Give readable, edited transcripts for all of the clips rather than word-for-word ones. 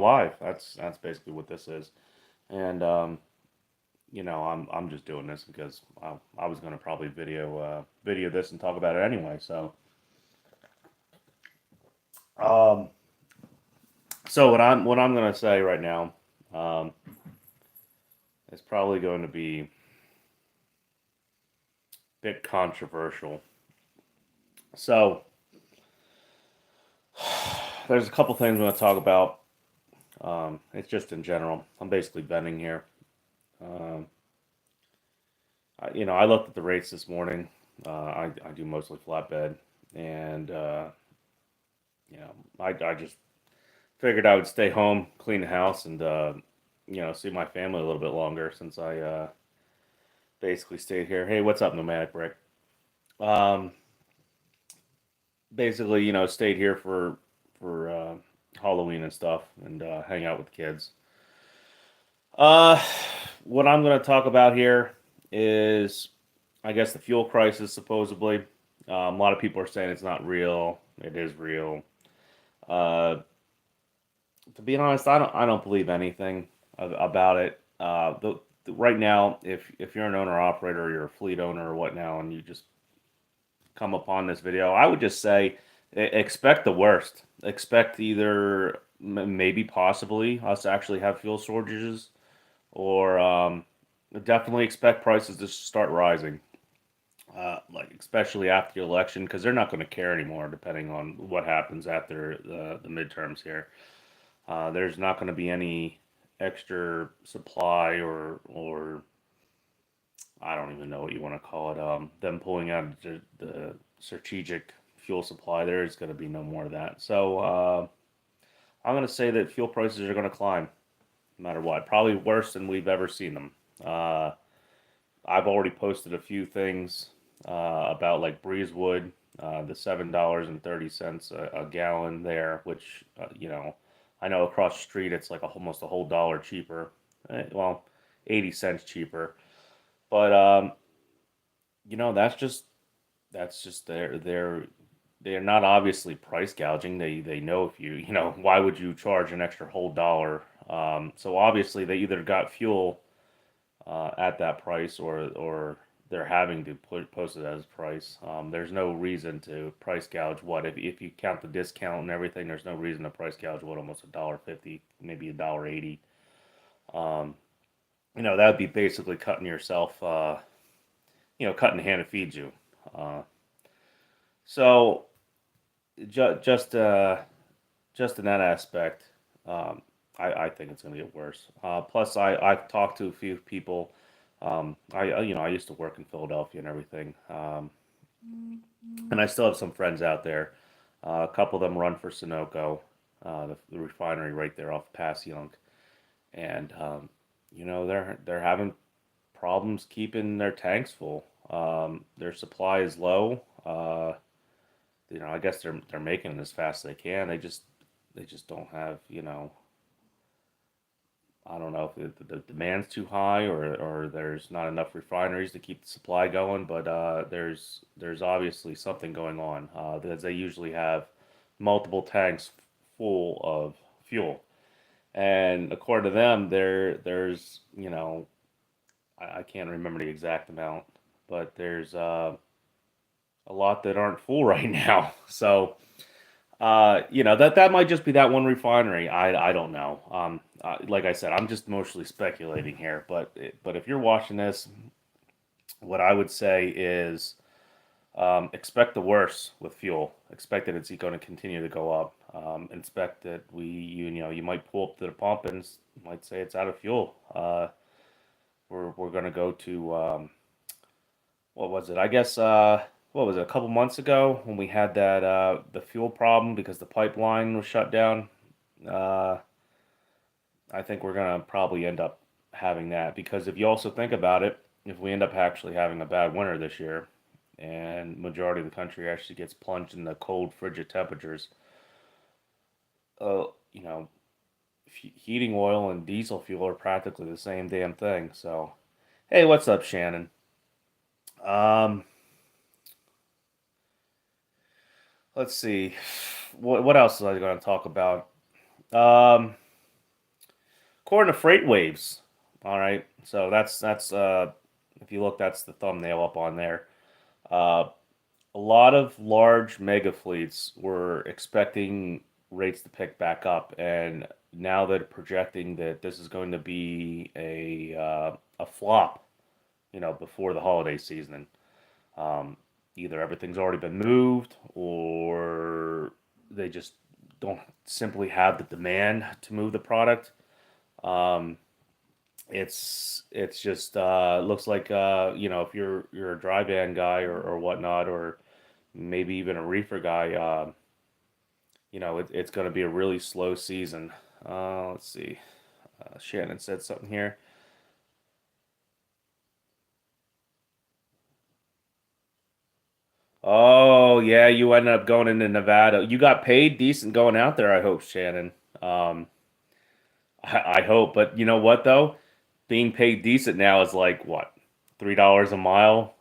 live. That's basically what this is. And I'm just doing this because I was going to probably video this and talk about it anyway. Um, so what I'm going to say right now um, is probably going to be a bit controversial. So there's a couple things I'm going to talk about. It's just in general. I'm basically venting here. Um, I looked at the rates this morning. I do mostly flatbed, and I just figured I would stay home, clean the house, and see my family a little bit longer since I basically stayed here. Hey, what's up, Nomadic Brick? Um, basically, stayed here for Halloween and stuff, and hang out with kids. Uh, what I'm going to talk about here is, I guess, the fuel crisis. Supposedly, a lot of people are saying it's not real. It is real. Uh, to be honest, I don't believe anything about it. Right now, if you're an owner operator or you're a fleet owner or what now, and you just come upon this video, I would just say expect the worst. Expect either maybe possibly us actually have fuel shortages, or definitely expect prices to start rising. Like especially after the election, because they're not going to care anymore, depending on what happens after the midterms here. There's not going to be any extra supply or I don't even know what you want to call it. Them pulling out the strategic fuel supply. There is going to be no more of that. So I'm going to say that fuel prices are going to climb no matter what. Probably worse than we've ever seen them. Uh, I've already posted a few things about like Breezewood, the $7.30 a gallon there, which I know across the street it's like almost a whole dollar cheaper. Well, 80 cents cheaper, but that's just they're not obviously price gouging. They know if why would you charge an extra whole dollar? So obviously they either got fuel at that price, or they're having to post it as price. There's no reason to price gouge what if you count the discount and everything. There's no reason to price gouge what almost $1.50, maybe $1.80. Um, that would be basically cutting yourself, cutting the hand that feeds you. Uh, so ju- just uh, just in that aspect, um, I think it's going to get worse. Plus, I've talked to a few people. I used to work in Philadelphia and everything, and I still have some friends out there. A couple of them run for Sunoco, the refinery right there off Passyunk, and they're having problems keeping their tanks full. Their supply is low. I guess they're making it as fast as they can. They just don't have. I don't know if the demand's too high, or there's not enough refineries to keep the supply going, but there's obviously something going on. Because they usually have multiple tanks full of fuel, and according to them, there's I can't remember the exact amount, but there's a lot that aren't full right now. So that might just be that one refinery. I don't know. Like I said, I'm just mostly speculating here. But if you're watching this, what I would say is expect the worst with fuel. Expect that it's going to continue to go up. Expect that you might pull up to the pump and might say it's out of fuel. We're going to go to what was it? I guess what was it? A couple months ago when we had that the fuel problem because the pipeline was shut down. Uh, I think we're gonna probably end up having that because if you also think about it, if we end up actually having a bad winter this year, and majority of the country actually gets plunged in the cold, frigid temperatures, uh, you know, heating oil and diesel fuel are practically the same damn thing. So, hey, what's up, Shannon? Um, let's see. What else was I going to talk about? Um, according to Freight Waves. All right, so that's if you look, that's the thumbnail up on there. Uh, a lot of large mega fleets were expecting rates to pick back up, and now they're projecting that this is going to be a flop, before the holiday season. Um, Either everything's already been moved, or they just don't simply have the demand to move the product. Um, it's just looks like if you're a dry van guy or whatnot, or maybe even a reefer guy, it's going to be a really slow season. Let's see. Shannon said something here. Oh yeah, you ended up going into Nevada. You got paid decent going out there, I hope, Shannon. Um, I hope, but you know what though? Being paid decent now is like what, $3 a mile?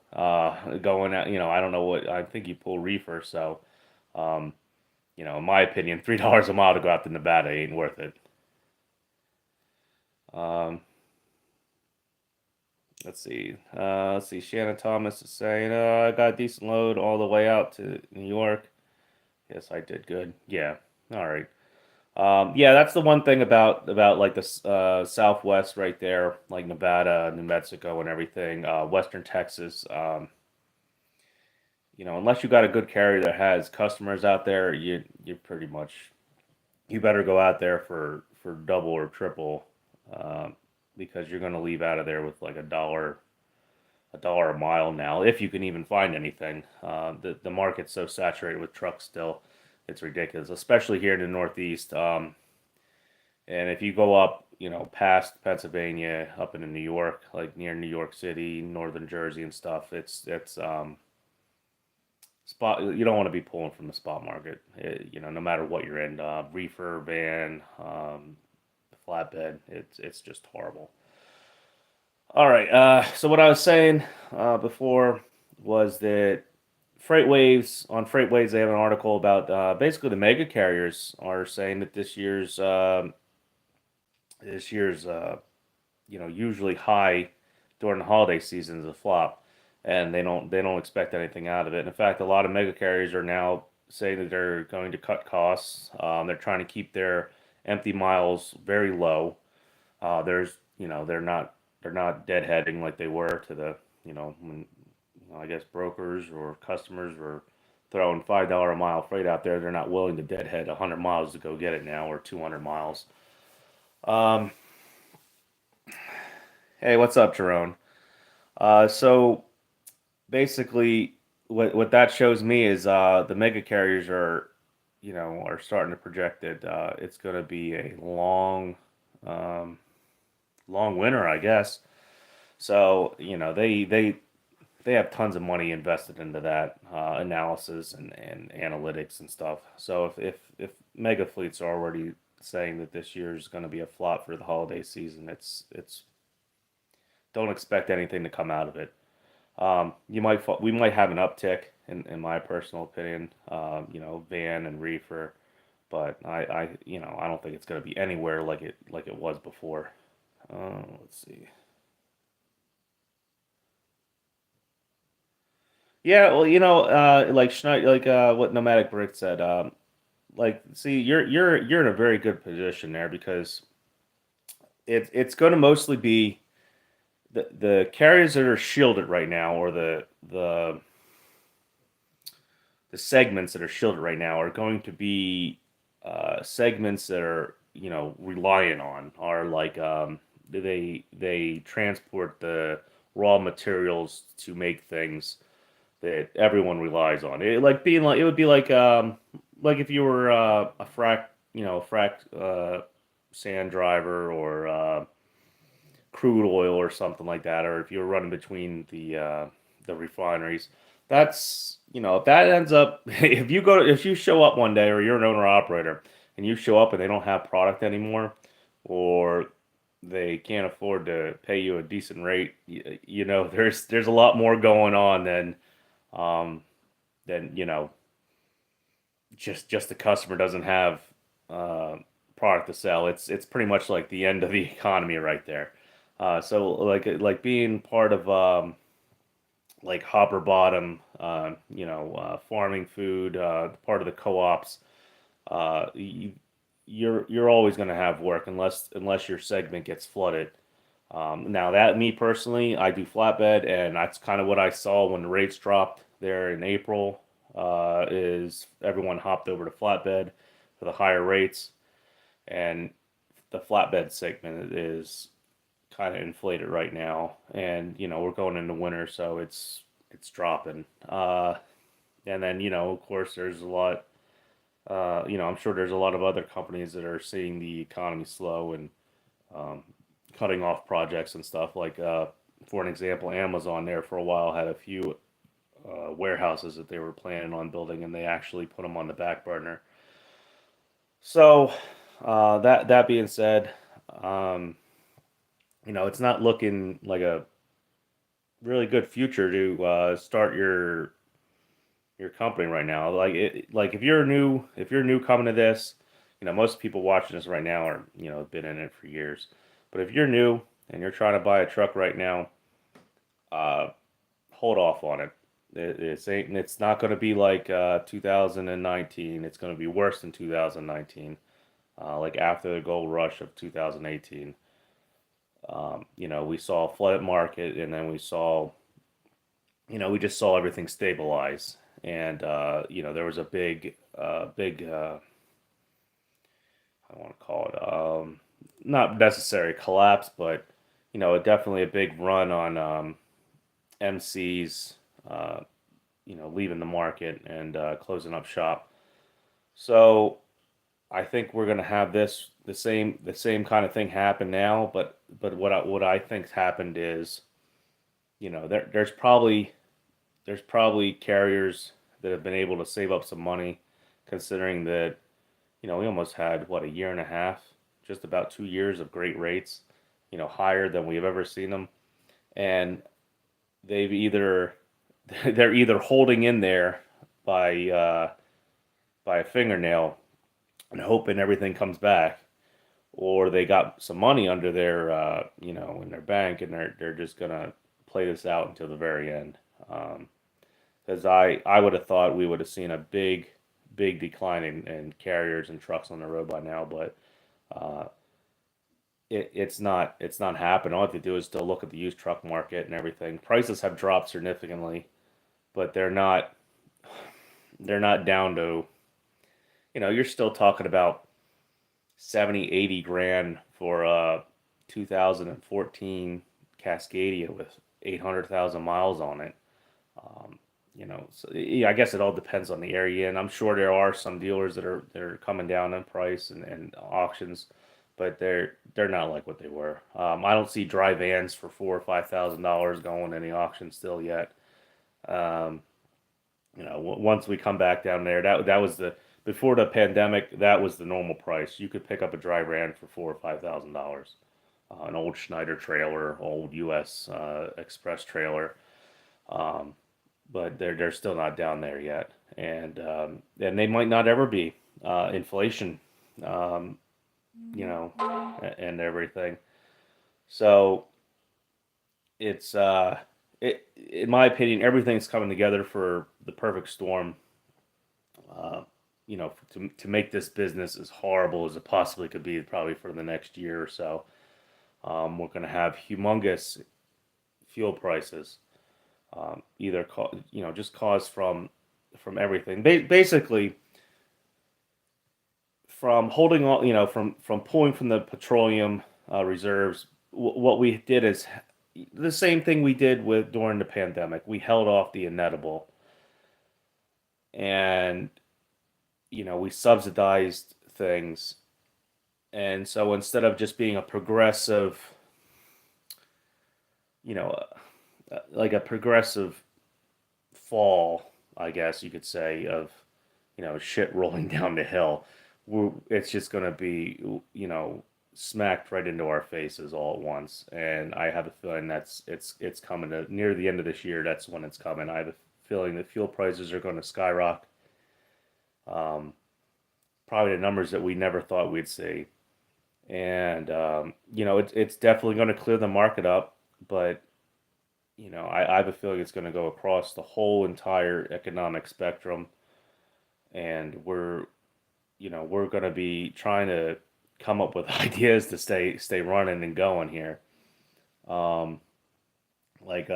Going out, I don't know what. I think you pull reefer, so um, in my opinion, $3 a mile to go out to Nevada ain't worth it. Um, let's see. Shannon Thomas is saying, I got a decent load all the way out to New York. Yes, I did good. Yeah. All right. Yeah, that's the one thing about like the Southwest right there, like Nevada, New Mexico, and everything. Western Texas. Unless you got a good carrier that has customers out there, you pretty much you better go out there for double or triple, um, because you're going to leave out of there with like a dollar a mile now, if you can even find anything. The market's so saturated with trucks still, it's ridiculous, especially here in the Northeast. And if you go up, past Pennsylvania, up into New York, like near New York City, northern Jersey, and stuff, it's spot. You don't want to be pulling from the spot market. No matter what you're in, reefer, van, flatbed, it's just horrible. All right. So what I was saying before was that FreightWaves, they have an article about basically the mega carriers are saying that this year's usually high during the holiday season is a flop, and they don't expect anything out of it. In fact, a lot of mega carriers are now saying that they're going to cut costs. They're trying to keep their empty miles very low. They're not deadheading like they were to the when I guess brokers or customers were throwing $5 a mile freight out there. They're not willing to deadhead 100 miles to go get it now, or 200 miles. Um, hey, what's up, Jerome? So basically, what that shows me is the mega carriers are starting to project that it's going to be a um, long winter, I guess. So they have tons of money invested into that analysis and analytics and stuff. So if mega fleets are already saying that this year is going to be a flop for the holiday season, it's don't expect anything to come out of it. We might have an uptick in my personal opinion, van and reefer, but I don't think it's going to be anywhere like it was before. Let's see. Yeah, well, like Schneid, like what Nomadic Brick said. Like, see, you're in a very good position there, because it's going to mostly be the carriers that are shielded right now, or the segments that are shielded right now are going to be segments that are reliant on, are like they transport the raw materials to make things that everyone relies on. It would be like if you were a frac sand driver, or crude oil or something like that, or if you're running between the refineries. That's if that ends up if you show up one day, or you're an owner operator, and you show up and they don't have product anymore, or they can't afford to pay you a decent rate, there's a lot more going on um, than just the customer doesn't have uh, product to sell. It's pretty much like the end of the economy right there. So like being part of like Hopper Bottom, farming food, part of the co-ops. You're always going to have work unless your segment gets flooded. Now that me personally, I do flatbed, and that's kind of what I saw when the rates dropped there in April. Is everyone hopped over to flatbed for the higher rates, and the flatbed segment is kind of inflated right now. And we're going into winter, so it's dropping. And then of course, there's a lot. I'm sure there's a lot of other companies that are seeing the economy slow and um, cutting off projects and stuff. Like, for an example, Amazon there for a while had a few warehouses that they were planning on building, and they actually put them on the back burner. So, that being said, um, it's not looking like a really good future to start your company right now. Like if you're new coming to this, most people watching this right now are been in it for years. But if you're new and you're trying to buy a truck right now, uh, hold off on it. It's not going to be like 2019. It's going to be worse than 2019. Like after the gold rush of 2018. We saw a flooded market, and then we just saw everything stabilize. And there was a big, I don't want to call it, not necessary collapse, but definitely a big run on MCs, uh, leaving the market and closing up shop. So I think we're going to have the same kind of thing happen now. But what I think's happened is there's probably carriers that have been able to save up some money, considering that we almost had what, a year and a half, just about 2 years of great rates, higher than we've ever seen them, and they've either they're either holding in there by uh, by a fingernail and hoping everything comes back, or they got some money under their in their bank, and they're just gonna play this out until the very end. Because I would have thought we would have seen a big decline in carriers and trucks on the road by now, but uh, it's not happened. All I have to do is to look at the used truck market and everything. Prices have dropped significantly, but they're not down to, you're still talking about 70, 80 grand for a 2014 Cascadia with 800,000 miles on it. Um, so yeah, I guess it all depends on the area, and I'm sure there are some dealers that are coming down in price and auctions, but they're not like what they were. I don't see dry vans for $4 or $5,000 going in the auction still yet. Um, once we come back down there, that was the before the pandemic, that was the normal price. You could pick up a dry van for $4 or $5,000, an old Schneider trailer, old U.S. Express trailer. Um, but they're still not down there yet, and they might not ever be. Inflation, um, and everything. So it's in my opinion, everything's coming together for the perfect storm. Uh, to make this business as horrible as it possibly could be, probably for the next year or so. We're going to have humongous fuel prices, either just caused from everything. Basically, from holding on, from pulling from the petroleum reserves. What we did is the same thing we did with during the pandemic. We held off the inedible, and we subsidized things. And so instead of just being a progressive, like a progressive fall, I guess you could say, of shit rolling down the hill. It's just going to be smacked right into our faces all at once. And I have a feeling it's coming to near the end of this year. That's when it's coming. I have a feeling that fuel prices are going to skyrocket. Um, probably the numbers that we never thought we'd see. And it's definitely going to clear the market up, but I have a feeling it's going to go across the whole entire economic spectrum, and we're going to be trying to come up with ideas to stay running and going here. Um, like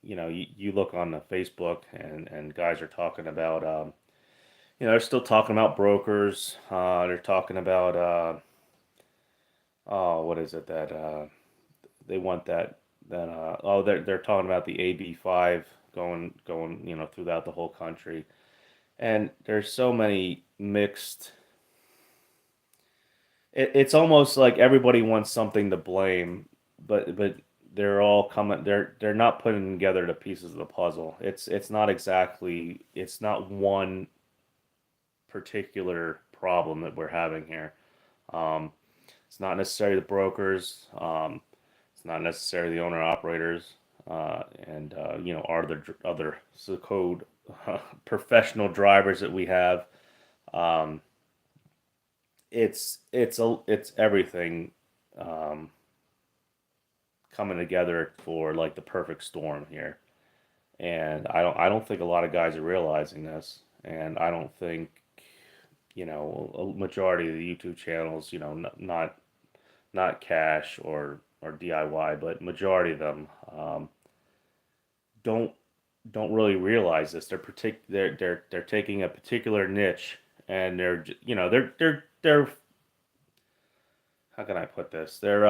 you look on the Facebook, and guys are talking about they're still talking about brokers. They're talking about oh, what is it that they want that oh, they're talking about the AB5 going throughout the whole country. And there's so many mixed. It's almost like everybody wants something to blame, but they're all coming. They're not putting together the pieces of the puzzle. It's not exactly. It's not one particular problem that we're having here. Um, it's not necessarily the brokers. It's not necessarily the owner operators, and are the other so code professional drivers that we have. Um, it's everything um, coming together for like the perfect storm here, and I don't think a lot of guys are realizing this, and I don't think a majority of the YouTube channels, not cash or DIY, but majority of them don't don't really realize this. They're taking a particular niche, and they're how can I put this? They're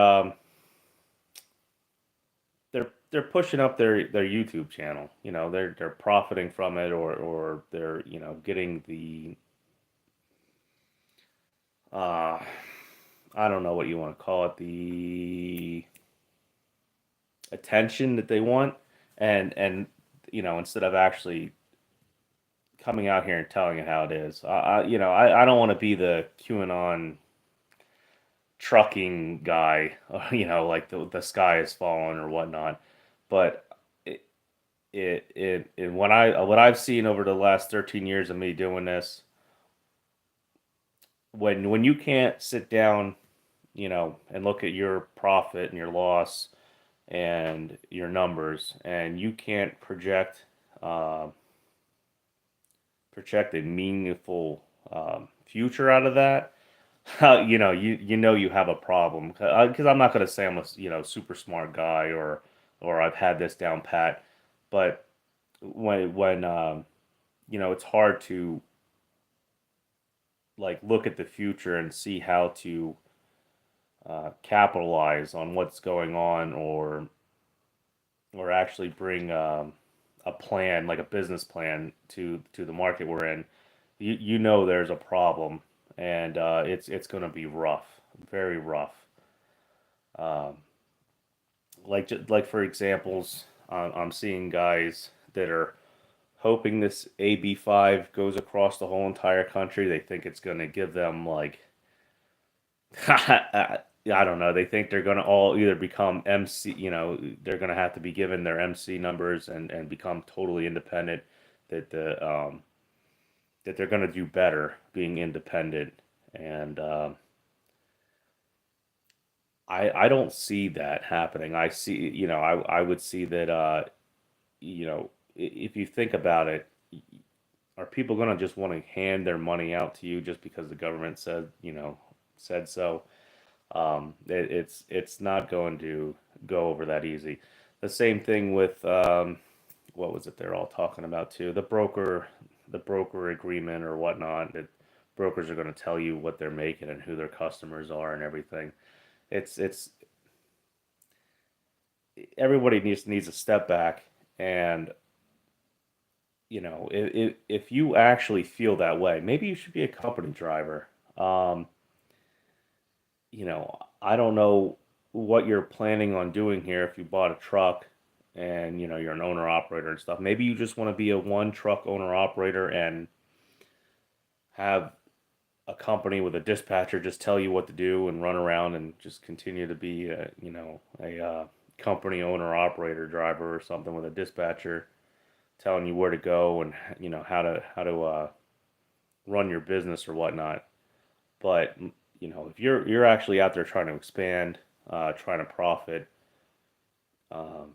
pushing up their YouTube channel. They're profiting from it, or they're getting the uh I don't know what you want to call it, the attention that they want, and instead of actually coming out here and telling it how it is. I don't want to be the QAnon trucking guy, like the sky is falling or whatnot. But what I've seen over the last 13 years of me doing this, when you can't sit down, and look at your profit and your loss and your numbers, and you can't uh, project a meaningful future out of that, you have a problem. Because I'm not going to say I'm a super smart guy, or I've had this down pat, but when it's hard to like look at the future and see how to capitalize on what's going on, or actually bring a plan, like a business plan, to the market we're in. There's a problem, and it's going to be rough, very rough. Um, like for examples, I'm seeing guys that are hoping this AB5 goes across the whole entire country. They think it's going to give them like I don't know. They think they're going to all either become MC, they're going to have to be given their MC numbers, and become totally independent. That they're going to do better being independent, and I don't see that happening. I see, I would see that, if you think about it, are people going to just want to hand their money out to you just because the government said so? It's not going to go over that easy. The same thing with what was it they're all talking about too? The broker agreement or whatnot. That brokers are going to tell you what they're making and who their customers are and everything. It's everybody needs to step back, and if you actually feel that way, maybe you should be a company driver. I don't know what you're planning on doing here if you bought a truck, and you're an owner operator and stuff. Maybe you just want to be a one truck owner operator and have a company with a dispatcher just tell you what to do and run around and just continue to be a company owner operator driver or something with a dispatcher telling you where to go and how to run your business or whatnot. But if you're actually out there trying to expand, trying to profit, um,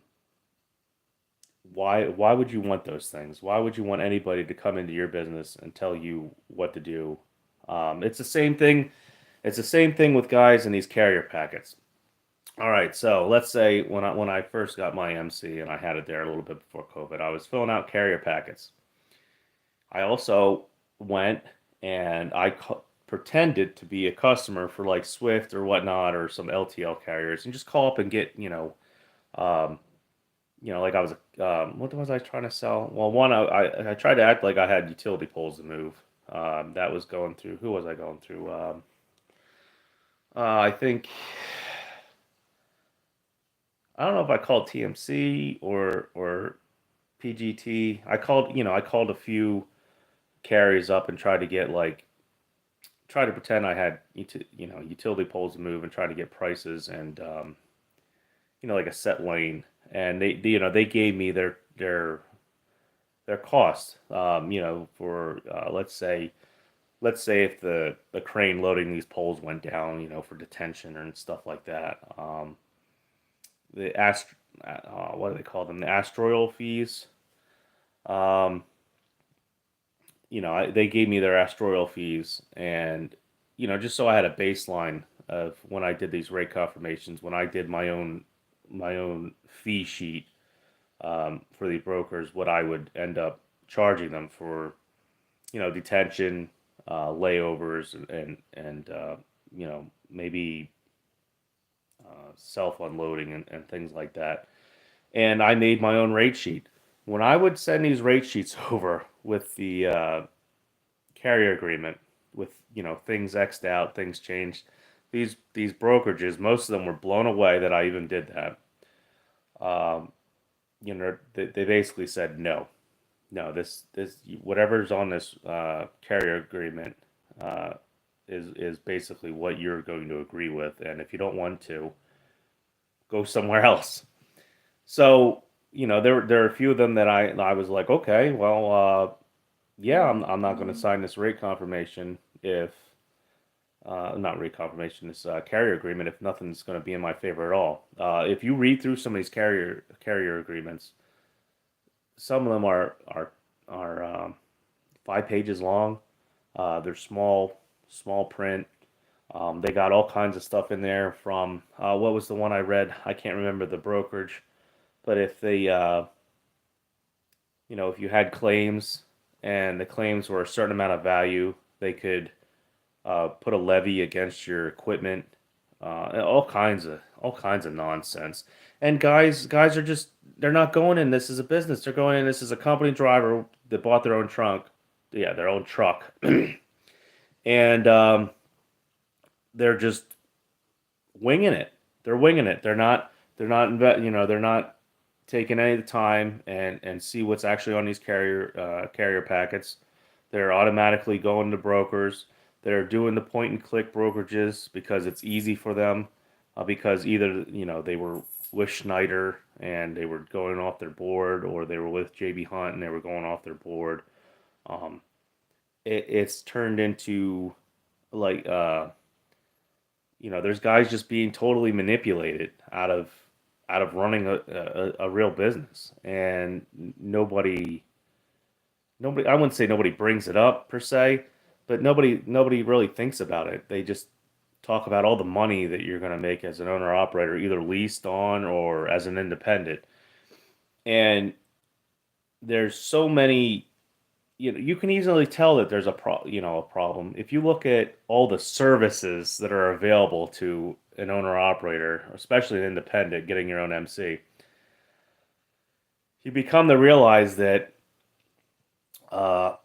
why would you want those things? Why would you want anybody to come into your business and tell you what to do? It's the same thing. It's the same thing with guys in these carrier packets. All right, so let's say when I first got my MC and I had it there a little bit before COVID, I was filling out carrier packets. I also went and pretended to be a customer for like Swift or whatnot or some LTL carriers and just call up and get um, like I was what was I trying to sell? Well, one I tried to act like I had utility poles to move. That was going through. Who was I going through? I think I don't know if I called TMC or PGT. I called a few carriers up and tried to get like try to pretend I had utility poles to move and try to get prices and like a set lane. And they gave me their cost. For let's say if the crane loading these poles went down, for detention and stuff like that. The what do they call them? The asteroidal fees. Um, they gave me their asteroidal fees, and just so I had a baseline of when I did these rate confirmations, when I did my own fee sheet for the brokers, what I would end up charging them for, detention, layovers, and maybe self unloading and things like that. And I made my own rate sheet. When I would send these rate sheets over with the carrier agreement, with things xed out, things changed, these brokerages, most of them were blown away that I even did that. Um, they basically said no, no, this whatever's on this carrier agreement uh, is basically what you're going to agree with, and if you don't want to, go somewhere else. So there are a few of them that I was like, okay, well, yeah, I'm not going to sign this rate confirmation if not rate confirmation, this carrier agreement if nothing's going to be in my favor at all. If you read through some of these carrier agreements, some of them are 5 pages long. They're small print. They got all kinds of stuff in there from what was the one I read? I can't remember the brokerage, but if you had claims and the claims were a certain amount of value, they could put a levy against your equipment. All kinds of nonsense. And guys are just they're not going in this as a business. They're going in this as a company driver that bought their own trunk, yeah, their own truck, and they're just winging it. They're winging it. They're not taking any of the time and see what's actually on these carrier packets. They're automatically going to brokers. They're doing the point and click brokerages because it's easy for them. Because either they were with Schneider and they were going off their board, or they were with JB Hunt and they were going off their board. Um, it's turned into like there's guys just being totally manipulated out of running a real business, and nobody I wouldn't say nobody brings it up per se, but nobody really thinks about it. They just talk about all the money that you're going to make as an owner operator, either leased on or as an independent. And there's so many, you can easily tell that there's a problem if you look at all the services that are available to an owner operator, especially an independent getting your own MC. You become to realize that uh,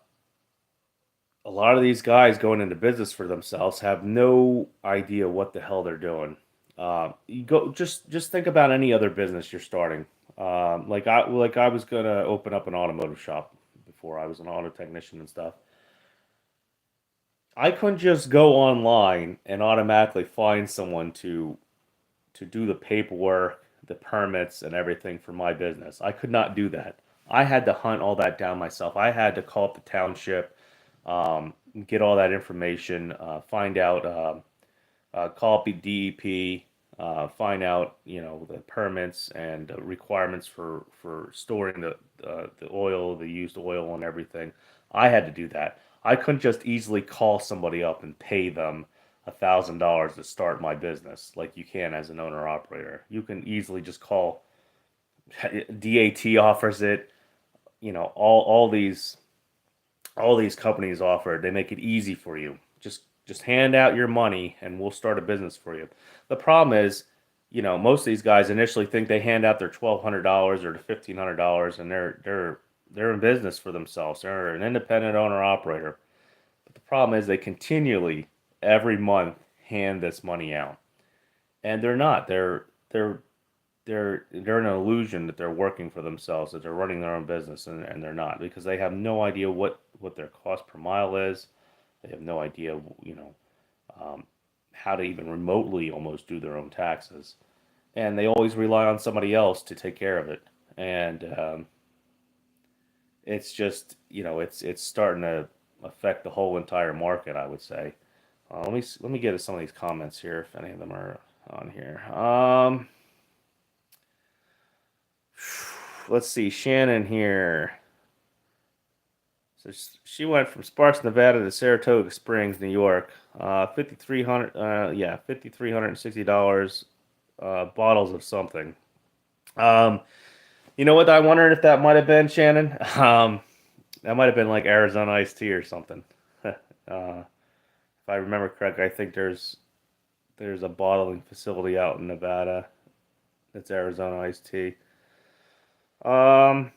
a lot of these guys going into business for themselves have no idea what the hell they're doing. You go just think about any other business you're starting. Like I was gonna open up an automotive shop before I was an auto technician and stuff. I couldn't just go online and automatically find someone to do the paperwork, the permits, and everything for my business. I could not do that. I had to hunt all that down myself. I had to call up the township, get all that information, find out, call up the DEP, find out, the permits and requirements for storing the oil, the used oil, and everything. I had to do that. I couldn't just easily call somebody up and pay them $1,000 to start my business like you can as an owner operator. You can easily just call. DAT offers it. All these companies offer it. They make it easy for you. Just hand out your money and we'll start a business for you. The problem is, most of these guys initially think they hand out their $1,200 or the $1,500 and they're in business for themselves. They're an independent owner operator. But the problem is they continually every month hand this money out. And they're not. They're in an illusion that they're working for themselves, that they're running their own business, and they're not, because they have no idea what their cost per mile is. They have no idea, um, how to even remotely almost do their own taxes, and they always rely on somebody else to take care of it. And it's just, it's starting to affect the whole entire market, I would say. Let me get to some of these comments here, if any of them are on here. Let's see, Shannon here. So she went from Sparks, Nevada to Saratoga Springs, New York. 5,300. Yeah, $5,360. Bottles of something. Um, you know what? I'm wondering if that might have been Shannon. That might have been like Arizona iced tea or something. If I remember correctly, I think there's a bottling facility out in Nevada that's Arizona iced tea. Um,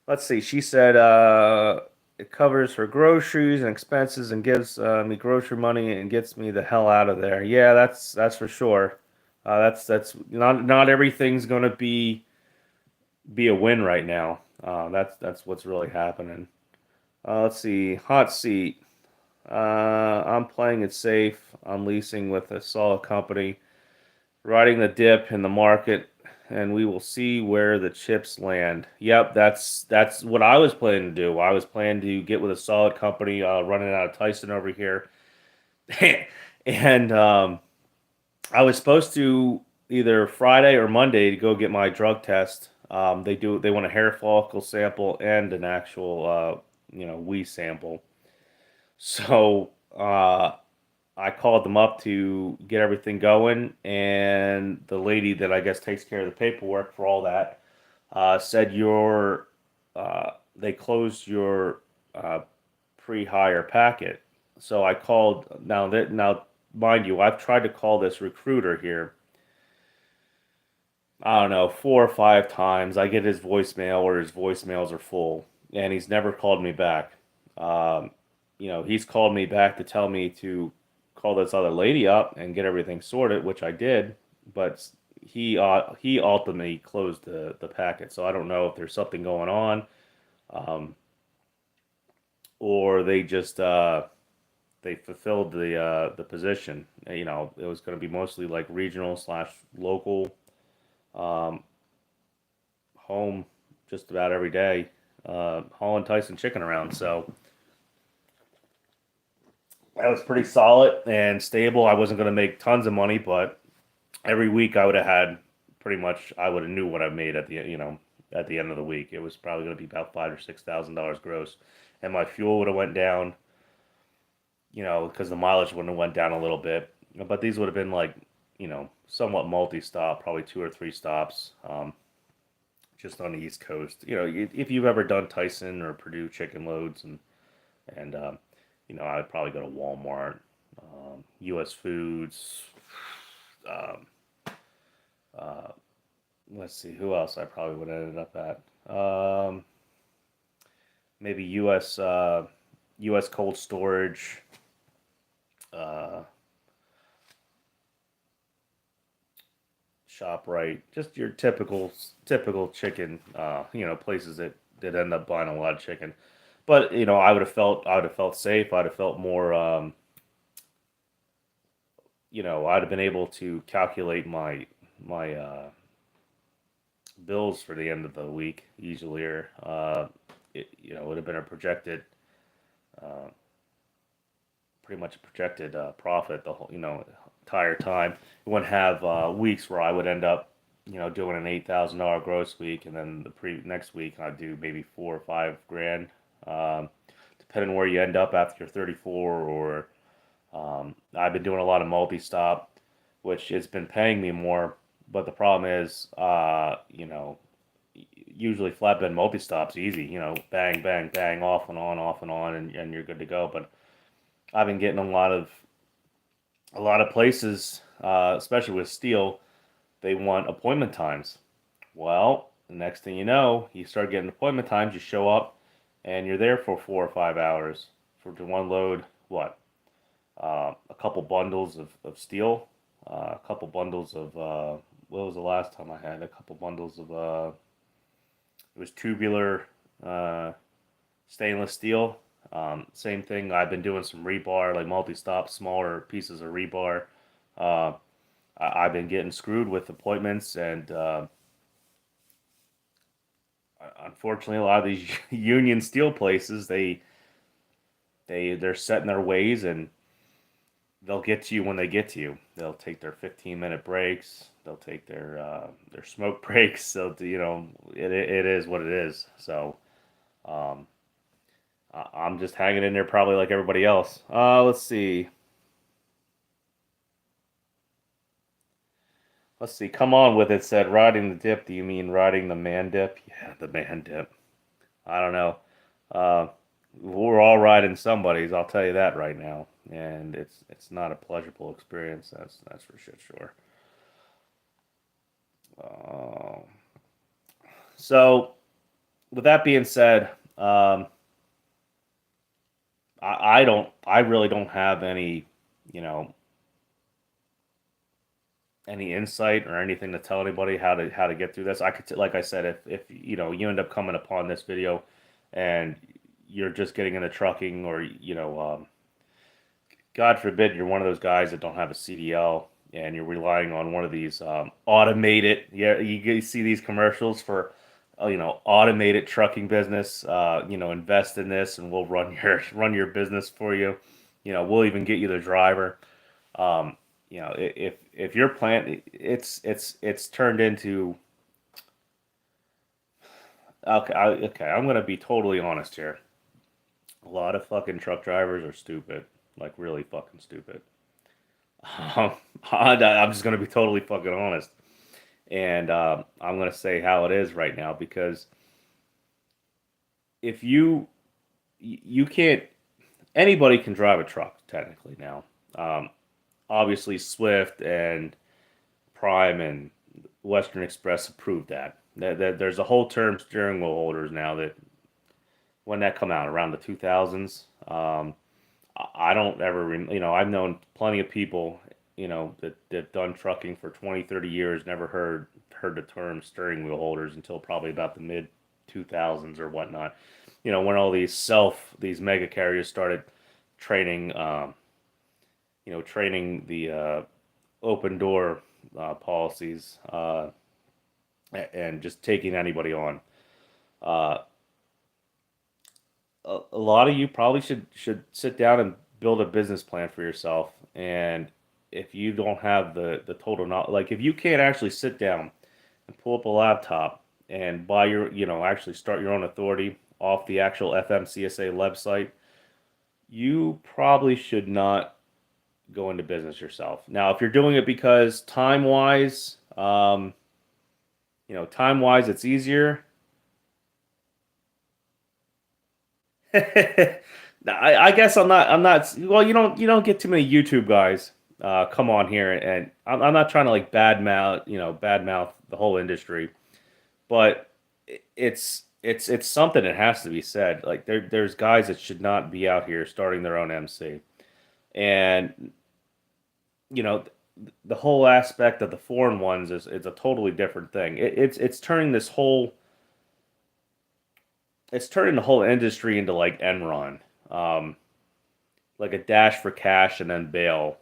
let's see. She said it covers her groceries and expenses and gives me grocery money and gets me the hell out of there. Yeah, that's for sure. That's not everything's gonna be a win right now. That's what's really happening. Let's see. Hot seat. I'm playing it safe. I'm leasing with a solid company, riding the dip in the market, and we will see where the chips land. Yep, that's what I was planning to do. I was planning to get with a solid company, running out of Tyson over here, and I was supposed to either Friday or Monday to go get my drug test. They want a hair follicle sample and an actual we sample. So I called them up to get everything going, and the lady that I guess takes care of the paperwork for all that said they closed your pre-hire packet. So I called now, mind you, I've tried to call this recruiter here. I don't know, 4 or 5 times. I get his voicemail or his voicemails are full, and he's never called me back. Um, he's called me back to tell me to call this other lady up and get everything sorted, which I did, but he ultimately closed the packet. So I don't know if there's something going on, um, or they fulfilled the position. It was going to be mostly like regional slash local, um, home, just about every day, hauling Tyson chicken around. So that was pretty solid and stable. I wasn't going to make tons of money, but every week I would have had pretty much. I would have knew what I made at the end of the week. It was probably going to be about $5,000 or $6,000 gross, and my fuel would have went down. Because the mileage would have went down a little bit, but these would have been like somewhat multi-stop, probably 2 or 3 stops, just on the East Coast. If you've ever done Tyson or Purdue chicken loads, and I'd probably go to Walmart, U.S. Foods. Um, uh, let's see who else I probably would have ended up at. Maybe U.S. Cold Storage. Uh, ShopRite, just your typical chicken, places that end up buying a lot of chicken. But I would have felt safe. I'd have felt more, I'd have been able to calculate my bills for the end of the week easily. it would have been a projected, uh, pretty much a projected profit the whole, entire time. You wouldn't have weeks where I would end up, doing an $8,000 gross week, and then the next week I'd do maybe 4 or 5 grand, depending on where you end up after you're 34. Or I've been doing a lot of multi-stop, which has been paying me more. But the problem is, usually flatbed multi-stop's easy. Bang, bang, bang, off and on, and you're good to go. But I've been getting a lot of places, especially with steel, they want appointment times. Well, the next thing you know, you start getting appointment times. You show up, and you're there for 4 or 5 hours for to one load. What? A couple bundles of steel, a couple bundles of what was the last time I had? A couple bundles of it was tubular stainless steel. Same thing. I've been doing some rebar, like multi-stop, smaller pieces of rebar. Uh, I've been getting screwed with appointments, and unfortunately, a lot of these union steel places, they're set in their ways, and they'll get to you when they get to you. They'll take their 15-minute breaks. They'll take their smoke breaks. So it is what it is. So um, I'm just hanging in there, probably like everybody else. Let's see. Let's see. Come on with it. Said riding the dip. Do you mean riding the man dip? Yeah, the man dip. I don't know. Uh, we're all riding somebody's. I'll tell you that right now, and it's not a pleasurable experience. That's for shit sure. Uh, so with that being said, I really don't have you know, any insight or anything to tell anybody how to get through this. I could, like I said, if you end up coming upon this video, and you're just getting into trucking, or God forbid you're one of those guys that don't have a CDL, and you're relying on one of these automated. Yeah, you see these commercials for automated trucking business. Invest in this, and we'll run your business for you. We'll even get you the driver. Um, if your plant, it's turned into, okay. Okay, I'm gonna be totally honest here. A lot of fucking truck drivers are stupid, like really fucking stupid. Um, I'm just gonna be totally fucking honest, and I'm gonna say how it is right now, because if you can't, anybody can drive a truck technically now. Um, Obviously, Swift and Prime and Western Express approved that. There's a whole term steering wheel holders now, that when that come out around the 2000s. I don't ever, I've known plenty of people, that done trucking for 20, 30 years, never heard the term steering wheel holders until probably about the mid 2000s or whatnot. When all these mega carriers started training, training the open door policies, and just taking anybody on. Uh, a lot of you probably should sit down and build a business plan for yourself. And if you don't have the total knowledge, like if you can't actually sit down and pull up a laptop and buy actually start your own authority off the actual FMCSA website, you probably should not go into business yourself. Now, if you're doing it because time wise, it's easier. I guess I'm not. I'm not. Well, you don't get too many YouTube guys come on here, and I'm not trying to like badmouth the whole industry, but it's something that has to be said. Like there's guys that should not be out here starting their own MC, and you know the whole aspect of the foreign ones is a totally different thing. It's turning the whole industry into like Enron, um, like a dash for cash and then bail,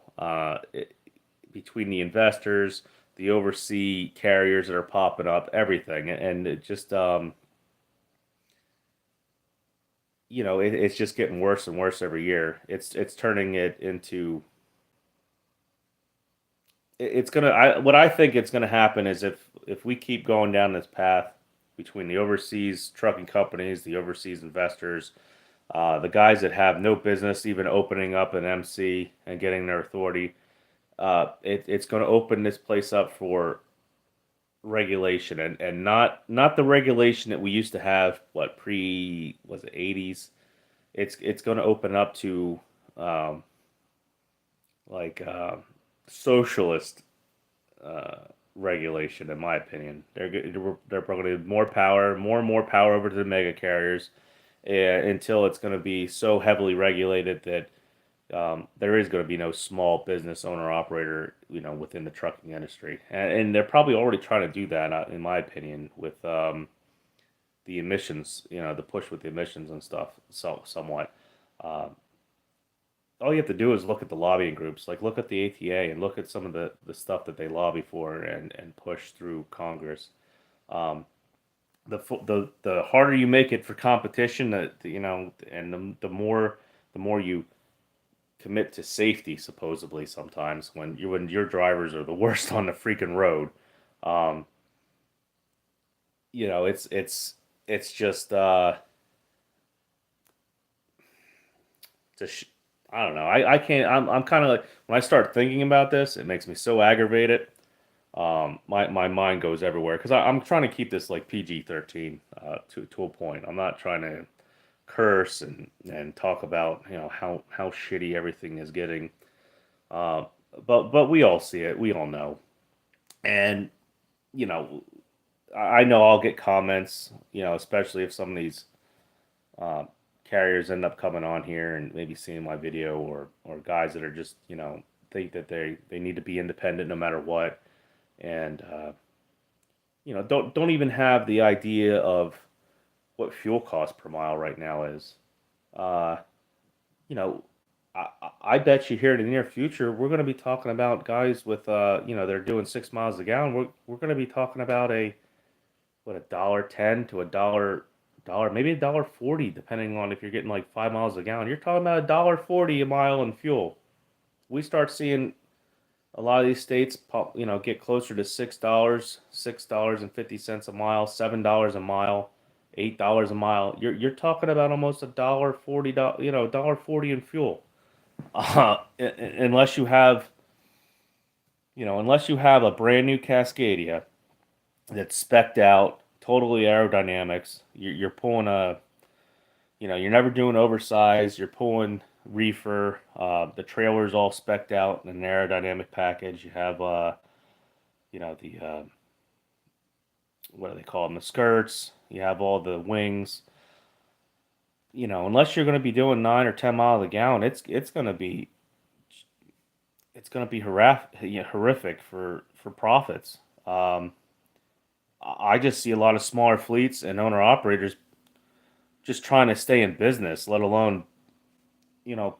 between the investors, the overseas carriers that are popping up, everything, and it just it's just getting worse and worse every year. It's turning it into it's gonna. What I think it's gonna happen is if we keep going down this path between the overseas trucking companies, the overseas investors, the guys that have no business even opening up an MC and getting their authority, it's going to open this place up for regulation and not the regulation that we used to have. What pre was it 80s? It's going to open up to um, like socialist uh, regulation, in my opinion. They're going to more power, more and more power over to the mega carriers, until it's going to be so heavily regulated that there is going to be no small business owner operator, within the trucking industry, and they're probably already trying to do that, in my opinion, with the emissions, the push with the emissions and stuff, so somewhat. Um, all you have to do is look at the lobbying groups, like look at the ATA and look at some of the stuff that they lobby for and push through Congress. Um, the harder you make it for competition, and the more you commit to safety, supposedly sometimes when your drivers are the worst on the freaking road. um it's just just I don't know. I can't. I'm kind of like, when I start thinking about this, it makes me so aggravated. My mind goes everywhere because I'm trying to keep this like PG-13, to a point. I'm not trying to curse and talk about how shitty everything is getting. uh, but we all see it, we all know. And you know I know I'll get comments, especially if some of these uh, carriers end up coming on here and maybe seeing my video, or guys that are just think that they need to be independent no matter what. And don't even have the idea of what fuel cost per mile right now is. uh, you know I bet you here in the near future we're going to be talking about guys with they're doing 6 miles a gallon. We're going to be talking about $1.10 to a dollar, maybe $1.40, depending on if you're getting like 5 miles a gallon. You're talking about $1.40 a mile in fuel. We start seeing a lot of these states, get closer to $6.50 a mile, $7 a mile, $8 a mile. You're talking about almost $1.40, $1.40 in fuel. Unless you have, a brand new Cascadia that's specked out, totally aerodynamics. You're pulling you're never doing oversized. You're pulling reefer. The trailer's all specked out in an aerodynamic package. You have, the what do they call them? The skirts. You have all the wings. Unless you're going to be doing 9 or 10 miles a gallon, it's going to be horrific for profits. I just see a lot of smaller fleets and owner operators just trying to stay in business, let alone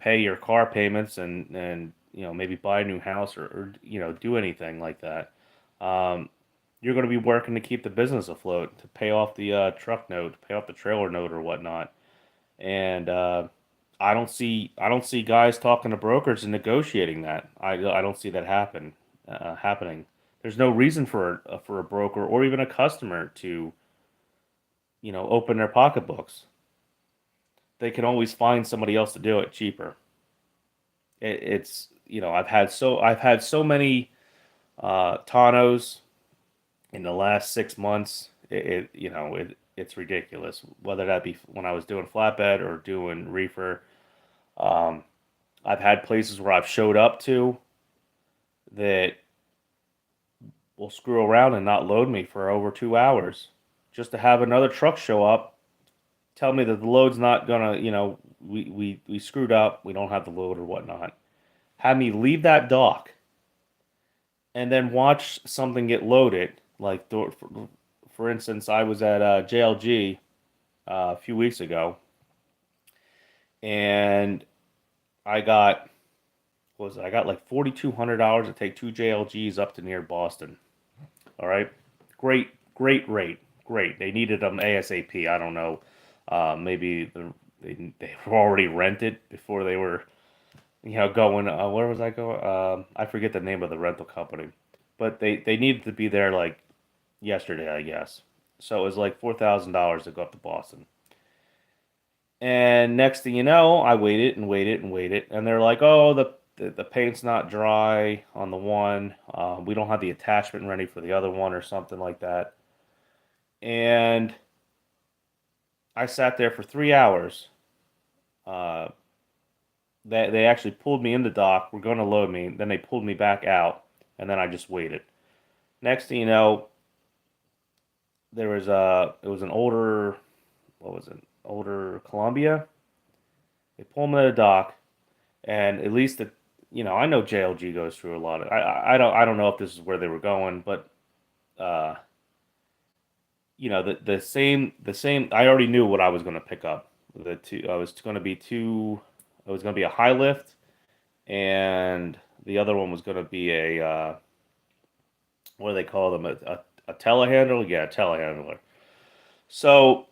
pay your car payments and maybe buy a new house, or do anything like that. Um, you're going to be working to keep the business afloat, to pay off the truck note, to pay off the trailer note or whatnot. And I don't see guys talking to brokers and negotiating that. I don't see that happening. There's no reason for a broker or even a customer to open their pocketbooks. They can always find somebody else to do it cheaper. It's I've had so many Tanos in the last 6 months. It's ridiculous. Whether that be when I was doing flatbed or doing reefer. um, I've had places where I've showed up to that will screw around and not load me for over 2 hours, just to have another truck show up, tell me that the load's not gonna, we screwed up, we don't have the load or whatnot. Have me leave that dock and then watch something get loaded. Like, for instance, I was at JLG a few weeks ago, and I got what was it? I got like $4,200 to take two JLGs up to near Boston. All right, great, great rate, great. They needed them ASAP. I don't know, maybe they were already rented before they were going. Where was I going? I forget the name of the rental company, but they needed to be there like yesterday, I guess. So it was like $4,000 to go up to Boston. And next thing you know, I waited and waited and waited, and they're like, "Oh, the paint's not dry on the one. We don't have the attachment ready for the other one, or something like that." And I sat there for 3 hours. Uh, they actually pulled me in the dock. Were going to load me. Then they pulled me back out, and then I just waited. Next thing you know, it was an older, what was it? Older Columbia. They pulled me to the dock, and at least I know JLG goes through a lot of. I don't know if this is where they were going, but uh, the same. I already knew what I was going to pick up. The two I was going to be two. It was going to be a high lift, and the other one was going to be a what do they call them? A telehandler? Yeah, a telehandler. So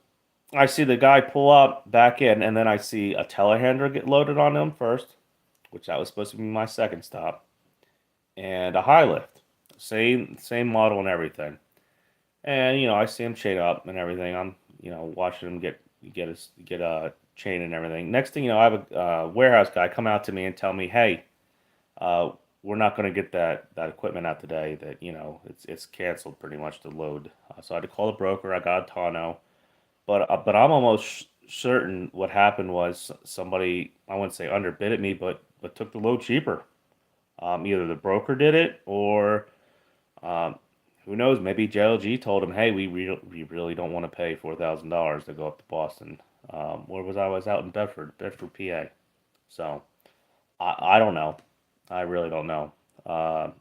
I see the guy pull up back in, and then I see a telehandler get loaded on him first, which that was supposed to be my second stop, and a high lift, same model and everything. And I see him chain up and everything. I'm watching him get a chain and everything. Next thing you know, I have a warehouse guy come out to me and tell me, "Hey, uh, we're not going to get that equipment out today. That it's canceled pretty much to load." So I had to call the broker. I got a tonneau, but I'm almost certain what happened was somebody, I wouldn't say underbid at me, but took the load cheaper. Either the broker did it, or um, who knows? Maybe JLG told him, "Hey, we really don't want to pay $4,000 to go up to Boston." Where was I? I was out in Bedford, PA. So I don't know. I really don't know.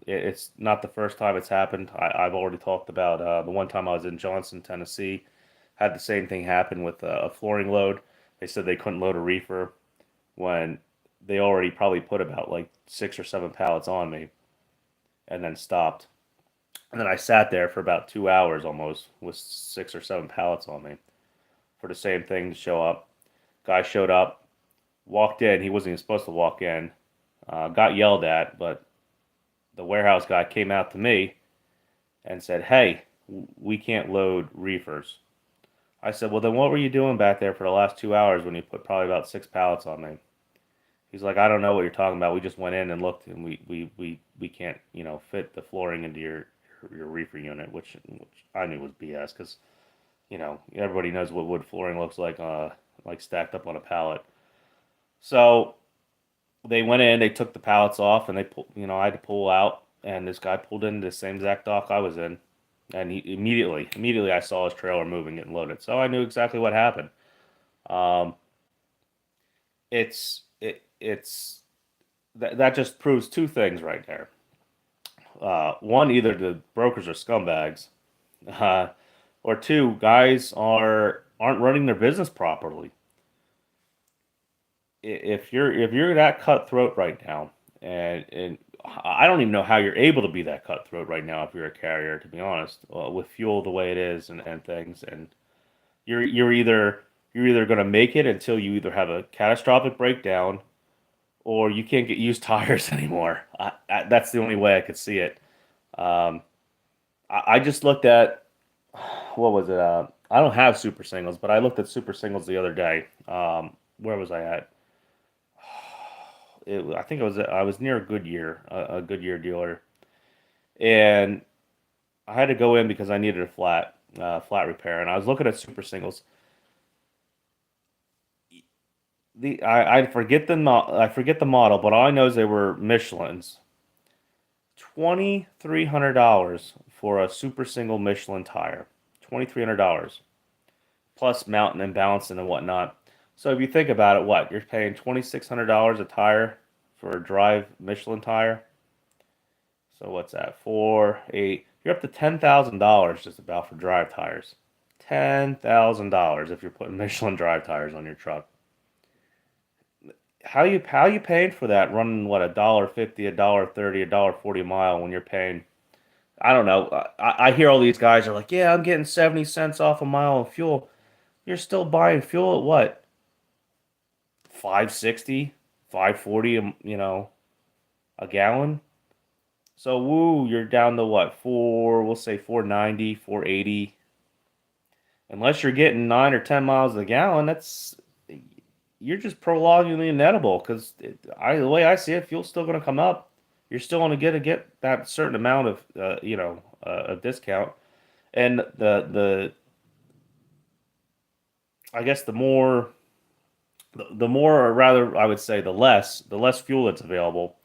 It's not the first time it's happened. I've already talked about the one time I was in Johnson, Tennessee. Had the same thing happen with a flooring load. They said they couldn't load a reefer when they already probably put about like 6 or 7 pallets on me, and then stopped. And then I sat there for about 2 hours almost with 6 or 7 pallets on me for the same thing to show up. Guy showed up, walked in. He wasn't even supposed to walk in. Got yelled at, but the warehouse guy came out to me and said, "Hey, we can't load reefers." I said, "Well, then what were you doing back there for the last 2 hours when you put probably about 6 pallets on me?" He's like, "I don't know what you're talking about. We just went in and looked, and we can't, fit the flooring into your reefer unit," which I knew was BS because everybody knows what wood flooring looks like stacked up on a pallet. So they went in, they took the pallets off, and they pull, I had to pull out, and this guy pulled into the same exact dock I was in, and he immediately I saw his trailer moving, getting loaded, so I knew exactly what happened. Um, it's that just proves two things right there. One, either the brokers are scumbags, uh, or two, guys aren't running their business properly. If you're that cutthroat right now, and I don't even know how you're able to be that cutthroat right now if you're a carrier, to be honest, with fuel the way it is and things, and you're either going to make it until you either have a catastrophic breakdown or you can't get used tires anymore. That's the only way I could see it. Um, I just looked at what was it? I don't have super singles, but I looked at super singles the other day. Where was I at? I think I was near a Goodyear, a Goodyear dealer, and I had to go in because I needed a flat repair, and I was looking at super singles. I forget the model, but all I know is they were Michelin's. $2,300 for a super single Michelin tire. $2,300 plus mountain and balancing and whatnot. So if you think about it, what you're paying $2,600 a tire for a drive Michelin tire. So what's that? 4, 8. You're up to $10,000 just about for drive tires. $10,000 if you're putting Michelin drive tires on your truck. How you paying for that? Running what, $1.50, $1.30, $1.40 a mile when you're paying? I don't know. I hear all these guys are like, yeah, I'm getting 70 cents off a mile of fuel. You're still buying fuel at what? 560, 540, a gallon. So woo, you're down to what? We'll say 490, 480. Unless you're getting 9 or 10 miles a gallon, you're just prolonging the inedible because the way I see it, fuel's still going to come up. You're still going to get that certain amount of a discount, and the I guess the more, or rather, I would say the less fuel that's available,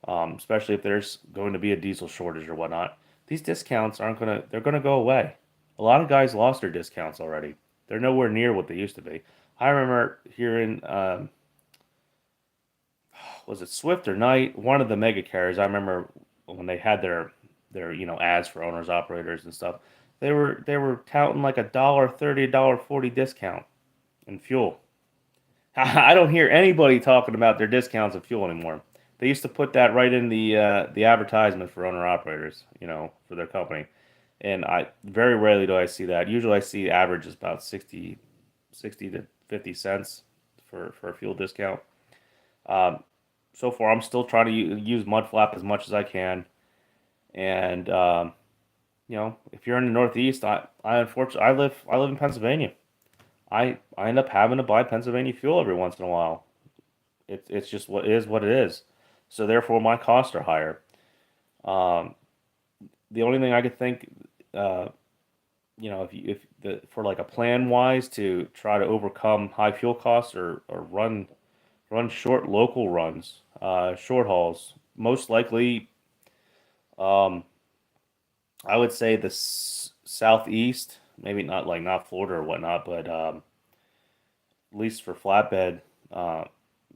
especially if there's going to be a diesel shortage or whatnot. These discounts aren't gonna they're gonna go away. A lot of guys lost their discounts already. They're nowhere near what they used to be. I remember hearing, was it Swift or Knight, one of the mega carriers. I remember when they had their ads for owners operators and stuff. They were touting like $1.30, $1.40 discount in fuel. I don't hear anybody talking about their discounts of fuel anymore. They used to put that right in the advertisement for owner operators, for their company. And I very rarely do I see that. Usually I see average is about 60 to 50 cents for a fuel discount. Um, so far, I'm still trying to use Mudflap as much as I can. And if you're in the Northeast, I unfortunately I live in Pennsylvania. I end up having to buy Pennsylvania fuel every once in a while. It's just what it is. So therefore, my costs are higher. Um, the only thing I could think, uh, if for like a plan wise to try to overcome high fuel costs, or run short local runs, short hauls. Most likely, um, I would say the southeast, maybe not Florida or whatnot, but at least for flatbed, uh,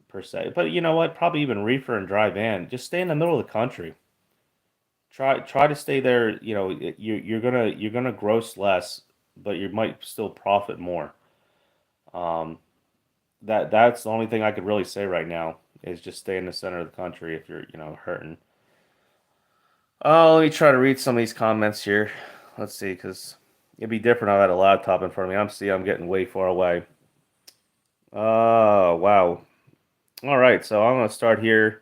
per se. But you know what? Probably even reefer and dry van. Just stay in the middle of the country. Try to stay there. You're gonna gross less, but you might still profit more. Um, that's the only thing I could really say right now is just stay in the center of the country if you're hurting. Oh, let me try to read some of these comments here. Let's see, because it'd be different. I had a laptop in front of me. I'm getting way far away. Oh, wow. All right, so I'm gonna start here.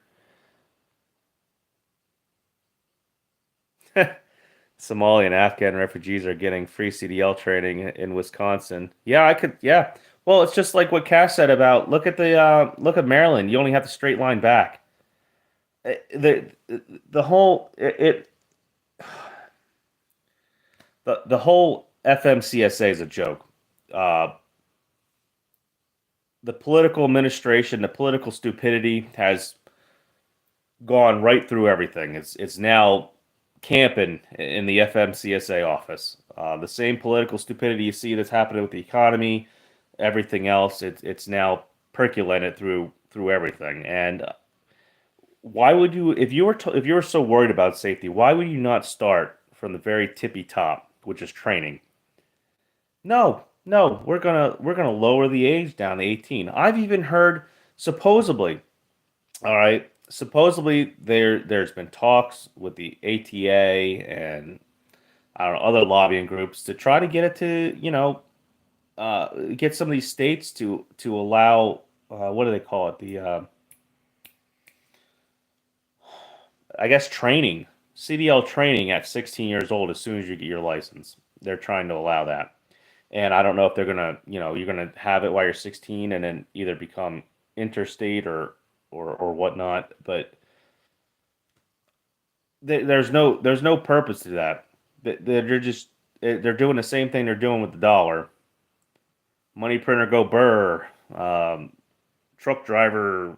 Somali and Afghan refugees are getting free CDL training in Wisconsin. Yeah, I could. Yeah. Well, it's just like what Cass said about look at Maryland. You only have to straight line back. The whole the whole FMCSA is a joke. Uh, the political administration, the political stupidity has gone right through everything. It's now camping in the FMCSA office. The same political stupidity you see that's happening with the economy, everything else. It's now percolated through everything. And why would you, if you were so worried about safety, why would you not start from the very tippy top, which is training? No, no, we're gonna lower the age down to 18. I've even heard supposedly, all right, supposedly there's been talks with the ATA and I don't know other lobbying groups to try to get it to get some of these states to allow what do they call it, the I guess training, CDL training at 16 years old as soon as you get your license. They're trying to allow that. And I don't know if they're gonna, you're gonna have it while you're 16 and then either become interstate or whatnot. But there's no purpose to that. They're just they're doing the same thing they're doing with the dollar. Money printer go burr. Truck driver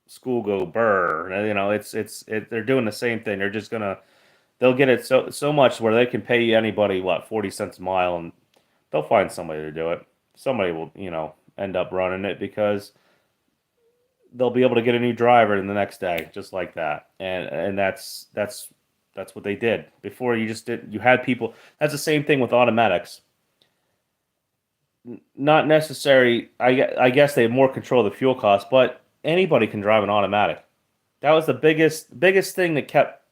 school go burr. They're doing the same thing. They'll get it so much where they can pay anybody what 40 cents a mile, and they'll find somebody to do it. Somebody will end up running it because they'll be able to get a new driver in the next day, just like that. And that's what they did before. You just did. You had people. That's the same thing with automatics. Not necessary. I guess they have more control of the fuel costs, but anybody can drive an automatic. That was the biggest thing that kept.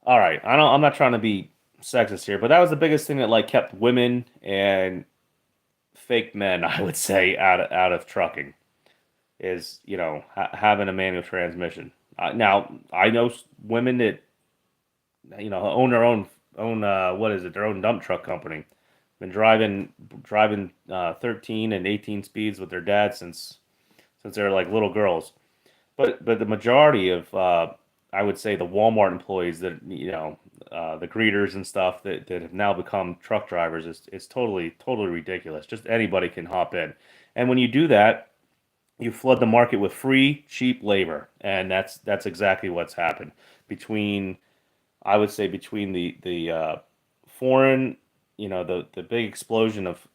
All right, I'm not trying to be sexist here, but that was the biggest thing that like kept women and fake men, I would say, out of trucking is having a manual transmission. Now I know women that own their own what is it, their own dump truck company. Been driving 13 and 18 speeds with their dad since they're like little girls. But the majority of I would say the Walmart employees that the greeters and stuff that have now become truck drivers is totally ridiculous. Just anybody can hop in, and when you do that, you flood the market with free cheap labor, and that's exactly what's happened between I would say between the foreign, the big explosion of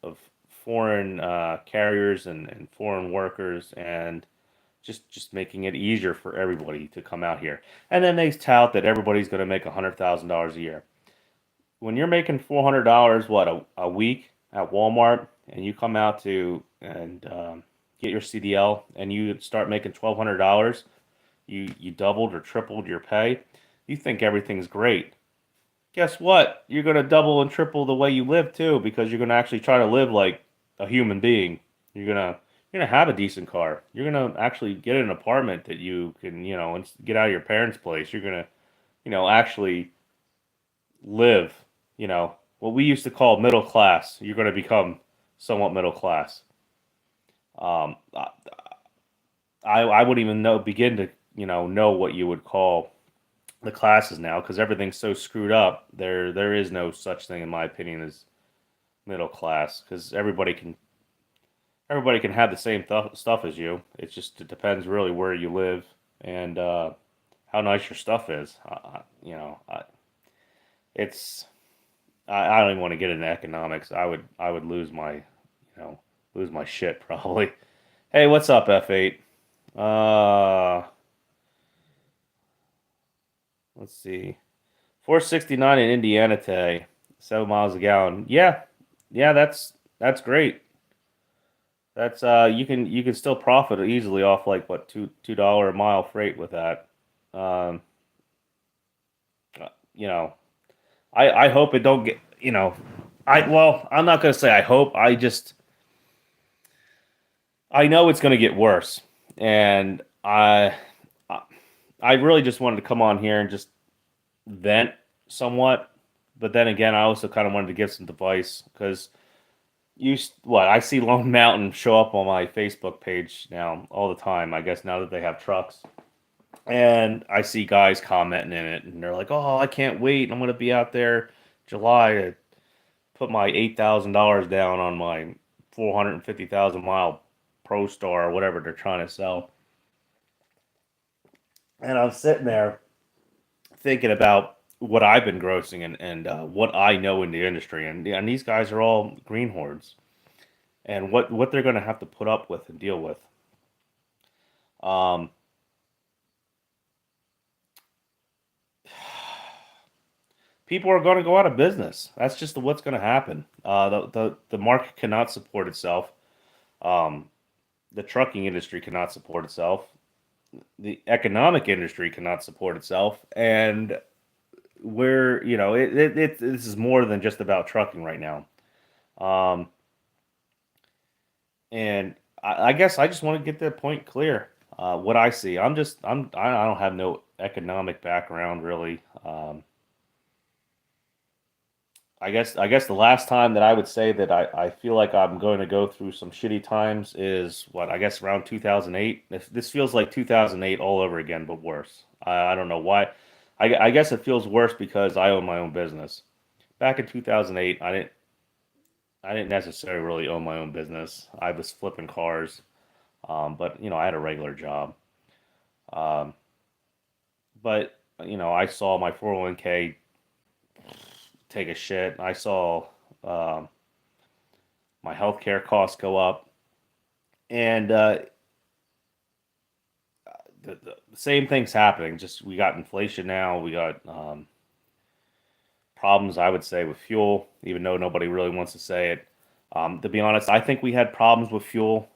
foreign carriers and foreign workers, and just making it easier for everybody to come out here. And then they tout that everybody's going to make $100,000 a year. When you're making $400 what a week at Walmart, and you come out to and get your CDL, and you start making $1,200, you doubled or tripled your pay. You think everything's great. Guess what? You're going to double and triple the way you live too, because you're going to actually try to live like a human being. You're gonna have a decent car. You're gonna actually get an apartment that you can, and get out of your parents' place. You're gonna, actually live, what we used to call middle class. You're gonna become somewhat middle class. Um, I wouldn't even begin to, know what you would call the classes now, because everything's so screwed up. There is no such thing, in my opinion, as middle class, because everybody can have the same stuff as you. It depends really where you live and how nice your stuff is. It's I don't even want to get into economics. I would lose my shit probably. Hey, what's up, F8? Uh, let's see. 469 in Indiana today, 7 miles a gallon. Yeah, yeah, that's great. That's you can still profit easily off like what $2 a mile freight with that. Um, you know, I hope it don't get I'm not gonna say I hope. I know it's gonna get worse, and I I really just wanted to come on here and just vent somewhat, but then again, I also kind of wanted to give some advice because what I see Lone Mountain show up on my Facebook page now all the time. I guess now that they have trucks, and I see guys commenting in it, and they're like, "Oh, I can't wait! I'm gonna be out there July to put my $8,000 down on my 450,000 mile Pro Star or whatever they're trying to sell." And I'm sitting there thinking about what I've been grossing and what I know in the industry, and these guys are all greenhorns, and what they're going to have to put up with and deal with. Um, People are going to go out of business. That's just what's going to happen. The market cannot support itself. Um, the trucking industry cannot support itself. The economic industry cannot support itself, and we're this is more than just about trucking right now. Um, and I guess I just want to get that point clear. What I see, I don't have no economic background really. I guess the last time that I would say that I feel like I'm going to go through some shitty times is what I guess around 2008. This feels like 2008 all over again, but worse. I don't know why. I guess it feels worse because I own my own business. Back in 2008, I didn't necessarily really own my own business. I was flipping cars, but I had a regular job. Um, but I saw my 401k take a shit. I saw um, my healthcare costs go up, and the same thing's happening. Just we got inflation now. We got problems, I would say, with fuel, even though nobody really wants to say it. To be honest, I think we had problems with fuel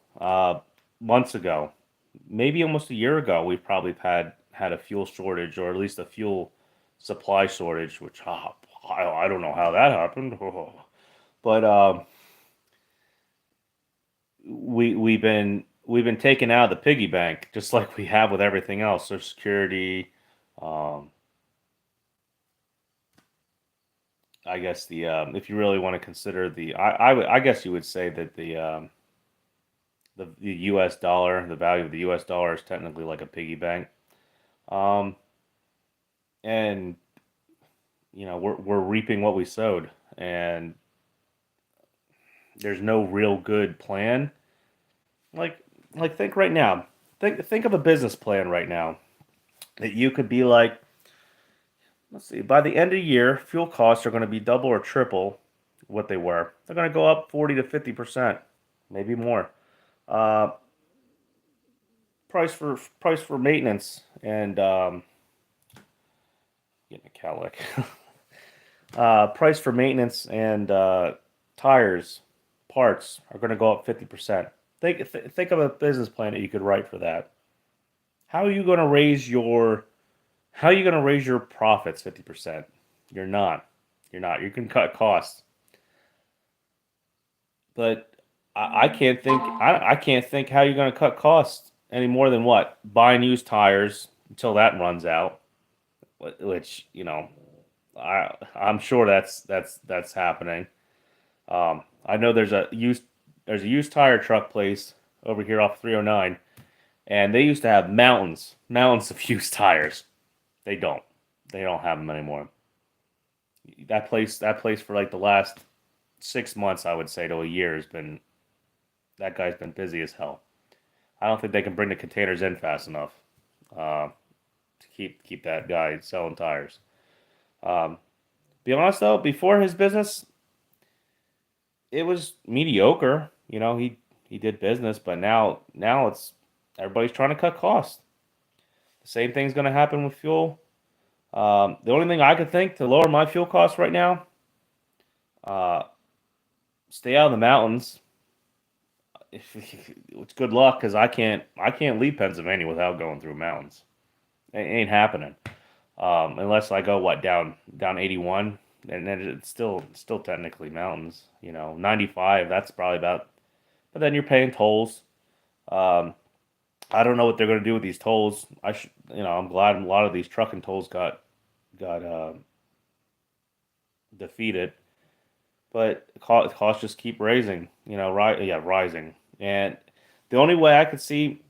months ago, maybe almost a year ago. We've probably had a fuel shortage, or at least a fuel supply shortage, which I don't know how that happened. But we've been taken out of the piggy bank just like we have with everything else. Social Security, um, I guess the if you really want to consider the I guess you would say that the U.S. dollar, the value of the U.S. dollar is technically like a piggy bank. Um, and we're reaping what we sowed, and there's no real good plan. Like think right now. Think of a business plan right now that you could be like, let's see, by the end of the year, fuel costs are going to be double or triple what they were. They're going to go up 40 to 50%, maybe more. Uh, price for maintenance and getting a cowlick. Price for maintenance and tires, parts are going to go up 50%. Think of a business plan that you could write for that. How are you going to raise your How are you going to raise your profits 50%? You're not. You're not. You can cut costs, but I can't think. I can't think how you're going to cut costs any more than what buying used tires until that runs out. Which I'm sure that's happening. I know there's a used tire truck place over here off 309, and they used to have mountains of used tires. They don't. They don't have them anymore. That place for like the last 6 months, I would say, to a year has been that guy's been busy as hell. I don't think they can bring the containers in fast enough uh, to keep that guy selling tires. Um, be honest though, before his business, it was mediocre. He did business, but now it's everybody's trying to cut costs. The same thing's going to happen with fuel. The only thing I could think to lower my fuel costs right now, uh, stay out of the mountains. It's good luck because I can't leave Pennsylvania without going through mountains. It ain't happening unless I go down 81, and then it's still technically mountains. 95. That's probably about. But then you're paying tolls. Um, I don't know what they're going to do with these tolls. I'm glad a lot of these trucking tolls got defeated, but costs just keep raising. Yeah, rising. And the only way I could see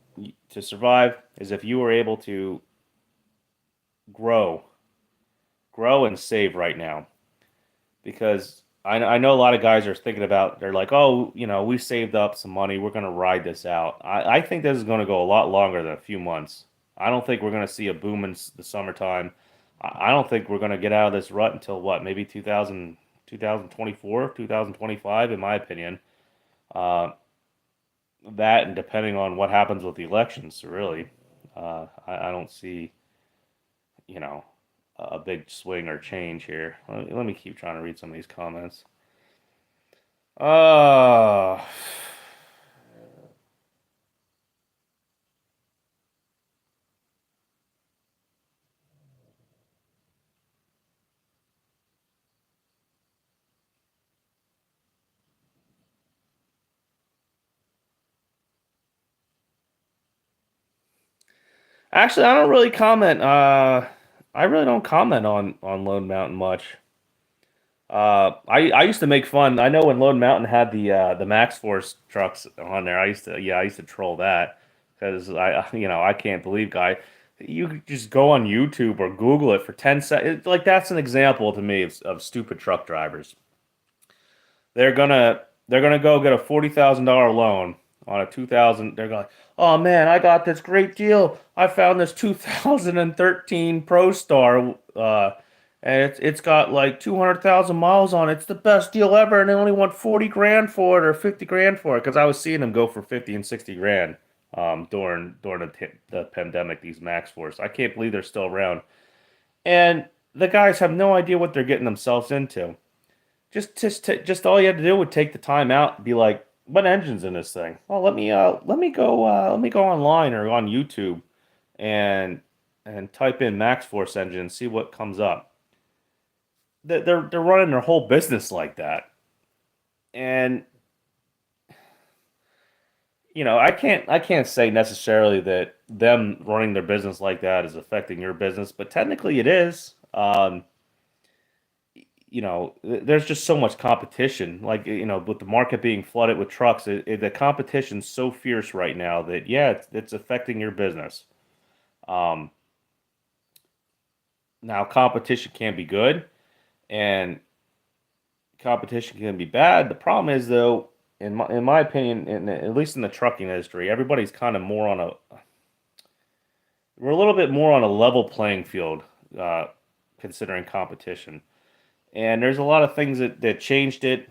to survive is if you were able to grow, grow and save right now, because I know a lot of guys are thinking about. They're like, oh, we saved up some money. We're going to ride this out. I think this is going to go a lot longer than a few months. I don't think we're going to see a boom in the summertime. I don't think we're going to get out of this rut until what, maybe 2024, 2025, in my opinion. Uh, that and depending on what happens with the elections, really, I don't see, you know, a big swing or change here. Let me keep trying to read some of these comments. Uh, Actually, I don't really comment. I really don't comment on Lone Mountain much. I used to make fun. I know when Lone Mountain had the Max Force trucks on there. I used to troll that because I can't believe, guy, you could just go on YouTube or Google it for 10 seconds. Like that's an example to me of stupid truck drivers. They're gonna go get a $40,000 loan on a 2000. They're going, oh man, I got this great deal. I found this 2013 Pro Star, and it's got like 200,000 miles on it. It's the best deal ever, and they only want 40 grand for it or 50 grand for it. Because I was seeing them go for 50 and 60 grand during the pandemic. These Max Force, I can't believe they're still around, and the guys have no idea what they're getting themselves into. Just all you had to do would take the time out and be like, what engine's in this thing? Well, let me go online or on YouTube and type in Max Force engine and see what comes up. They're running their whole business like that, and I can't say necessarily that them running their business like that is affecting your business, but technically it is. There's just so much competition. Like, with the market being flooded with trucks, the competition's so fierce right now that yeah, it's affecting your business. Um, Now competition can be good and competition can be bad. The problem is though, in my opinion, at least in the trucking industry, everybody's kind of more on a we're a little bit more on a level playing field, uh, considering competition. And there's a lot of things that changed it.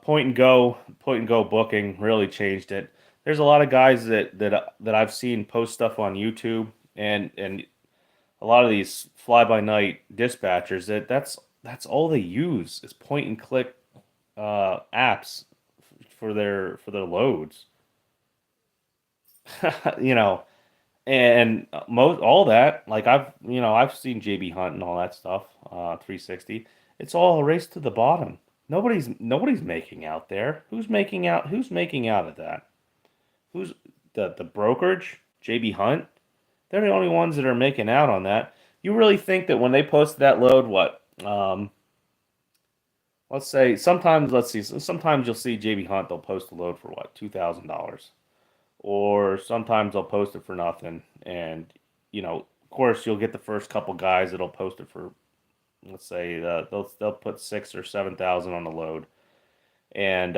Point and go booking really changed it. There's a lot of guys that I've seen post stuff on YouTube, and a lot of these fly by night dispatchers that's all they use is point and click apps for their loads. you know, and most all that, like I've seen JB Hunt and all that stuff, 360. It's all a race to the bottom. Nobody's making out there. Who's making out of that? Who's the brokerage? JB Hunt? They're the only ones that are making out on that. You really think that when they posted that load, what? Sometimes you'll see JB Hunt. They'll post a load for what, $2,000, or sometimes they'll post it for nothing. And of course, you'll get the first couple guys that'll post it for, let's say, they'll put 6 or 7 thousand on the load, and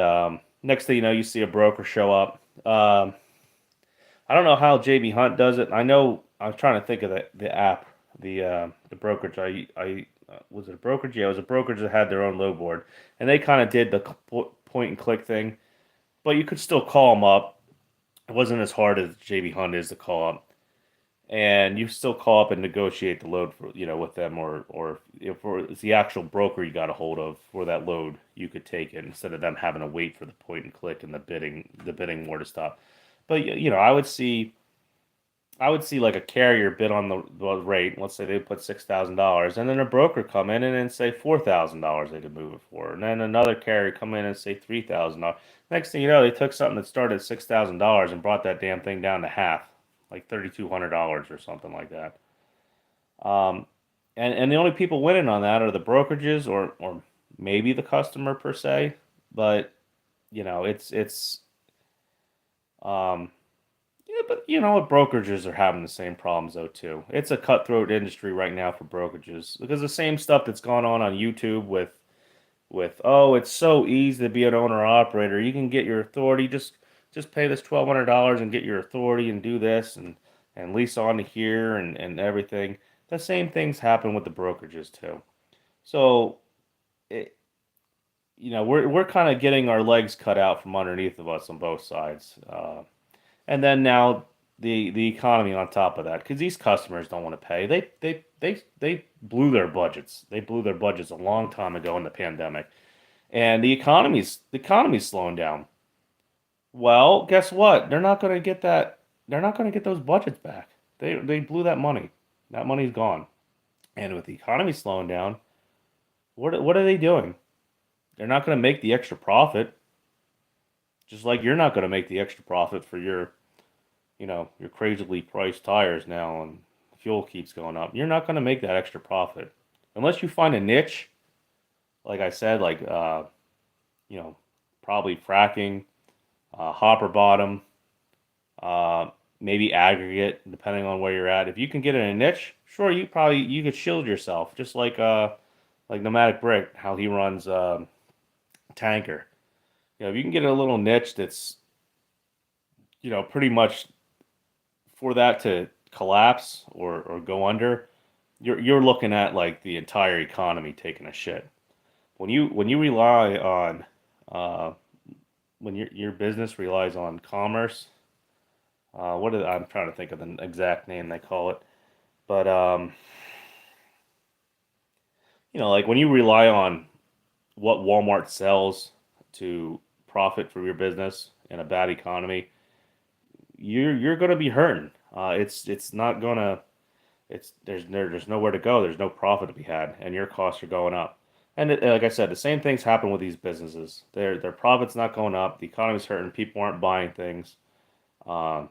next thing you know, you see a broker show up. I don't know how JB Hunt does it. I know I was trying to think of the app, the brokerage. I was it a brokerage? Yeah, it was a brokerage that had their own load board, and they kind of did the point and click thing. But you could still call them up. It wasn't as hard as JB Hunt is to call up, and you still call up and negotiate the load for with them, or if it's the actual broker you got a hold of for that load, you could take it instead of them having to wait for the point and click and the bidding war to stop. But I would see like a carrier bid on the rate. Let's say they put $6,000, and then a broker come in and then say $4,000 they could move it for, and then another carrier come in and say $3,000. Next thing you know, they took something that started at $6,000 and brought that damn thing down to half, like $3,200 or something like that. Um, and the only people winning on that are the brokerages, or maybe the customer per se. But it's um, yeah, but what, brokerages are having the same problems though too. It's a cutthroat industry right now for brokerages because the same stuff that's gone on YouTube with oh, it's so easy to be an owner operator. You can get your authority. Just pay this $1,200 and get your authority and do this and lease on to here and everything. The same things happen with the brokerages too. So it, we're kind of getting our legs cut out from underneath of us on both sides. And then now the economy on top of that, because these customers don't want to pay. They blew their budgets. They blew their budgets a long time ago in the pandemic, and the economy's slowing down. Well, guess what? They're not going to get that. They're not going to get those budgets back. They blew that money. That money's gone. And with the economy slowing down, what are they doing? They're not going to make the extra profit. Just like you're not going to make the extra profit for your crazily priced tires now, and fuel keeps going up. You're not going to make that extra profit unless you find a niche, like I said, like you know, probably fracking, hopper bottom, uh, maybe aggregate, depending on where you're at. If you can get in a niche, sure, you could shield yourself, just like Nomadic Brick, how he runs tanker. If you can get in a little niche that's pretty much for that to collapse or go under, you're looking at like the entire economy taking a shit. When you rely on uh, when your business relies on commerce, I'm trying to think of the exact name they call it, but like when you rely on what Walmart sells to profit for your business in a bad economy, you're going to be hurting. It's not gonna it's there's nowhere to go. There's no profit to be had, and your costs are going up. And like I said, the same things happen with these businesses. Their profits not going up. The economy's hurting. People aren't buying things. Um,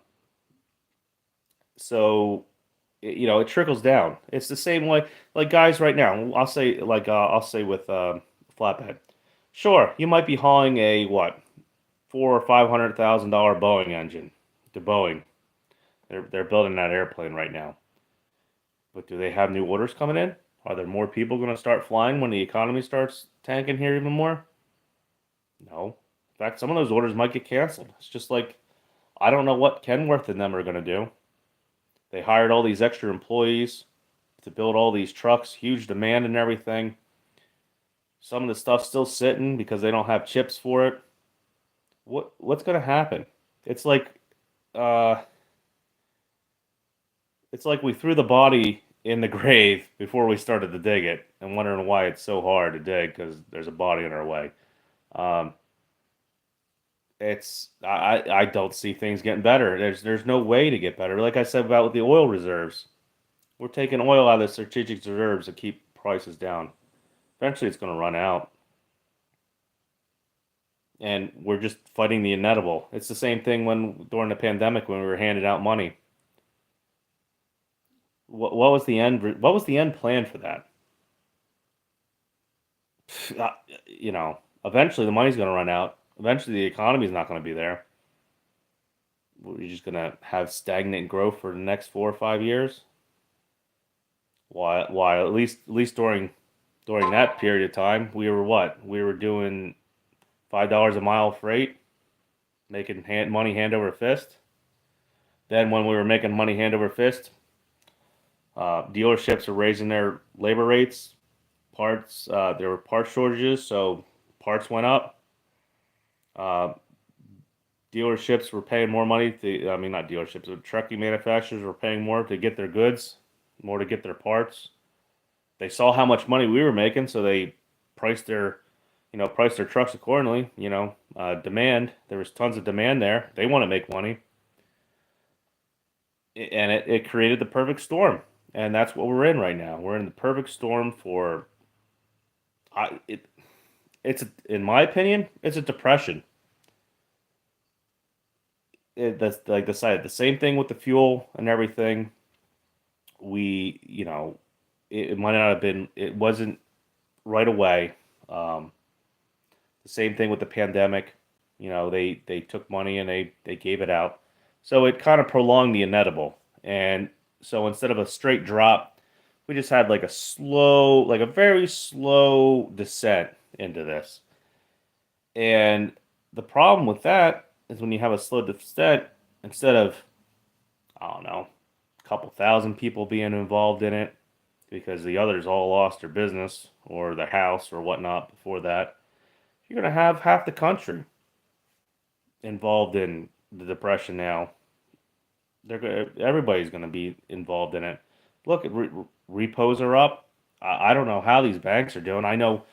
so it trickles down. It's the same way, like guys right now. I'll say with flatbed. Sure, you might be hauling a what, $400,000 or $500,000 Boeing engine to Boeing. They're building that airplane right now. But do they have new orders coming in? Are there more people going to start flying when the economy starts tanking here even more? No. In fact, some of those orders might get canceled. It's just like I don't know what Kenworth and them are going to do. They hired all these extra employees to build all these trucks, huge demand and everything. Some of the stuff's still sitting because they don't have chips for it. What's going to happen? It's like uh, it's like we threw the body in the grave before we started to dig it, and wondering why it's so hard to dig because there's a body in our way. Um, I don't see things getting better. There's no way to get better. Like I said about with the oil reserves, we're taking oil out of the strategic reserves to keep prices down. Eventually, it's going to run out, and we're just fighting the inevitable. It's the same thing when during the pandemic when we were handing out money. What was the end? What was the end plan for that? Uh, you know, eventually the money's going to run out. Eventually, the economy's not going to be there. We're just going to have stagnant growth for the next 4 or 5 years. Why? At least during that period of time, we were what? We were doing $5 a mile freight, making money hand over fist. Then when we were making money hand over fist, dealerships are raising their labor rates. There were part shortages, so parts went up. Uh, Dealerships were paying more money I mean, not dealerships, but trucking manufacturers were paying more to get their goods, more to get their parts. They saw how much money we were making, so they priced their, priced their trucks accordingly. Demand. There was tons of demand there. They want to make money, and it created the perfect storm. And that's what we're in right now. We're in the perfect storm for. I it in my opinion, it's a depression. That's like the same thing with the fuel and everything. We, it might not have been. It wasn't right away. Um, the same thing with the pandemic. They took money and they gave it out, so it kind of prolonged the inevitable. And so instead of a straight drop, we just had like a very slow descent into this. And the problem with that is when you have a slow descent, instead of, I don't know, a couple thousand people being involved in it because the others all lost their business or their house or whatnot before that, you're going to have half the country involved in the depression now. Everybody's going to be involved in it. Look, repos are up. I don't know how these banks are doing. I know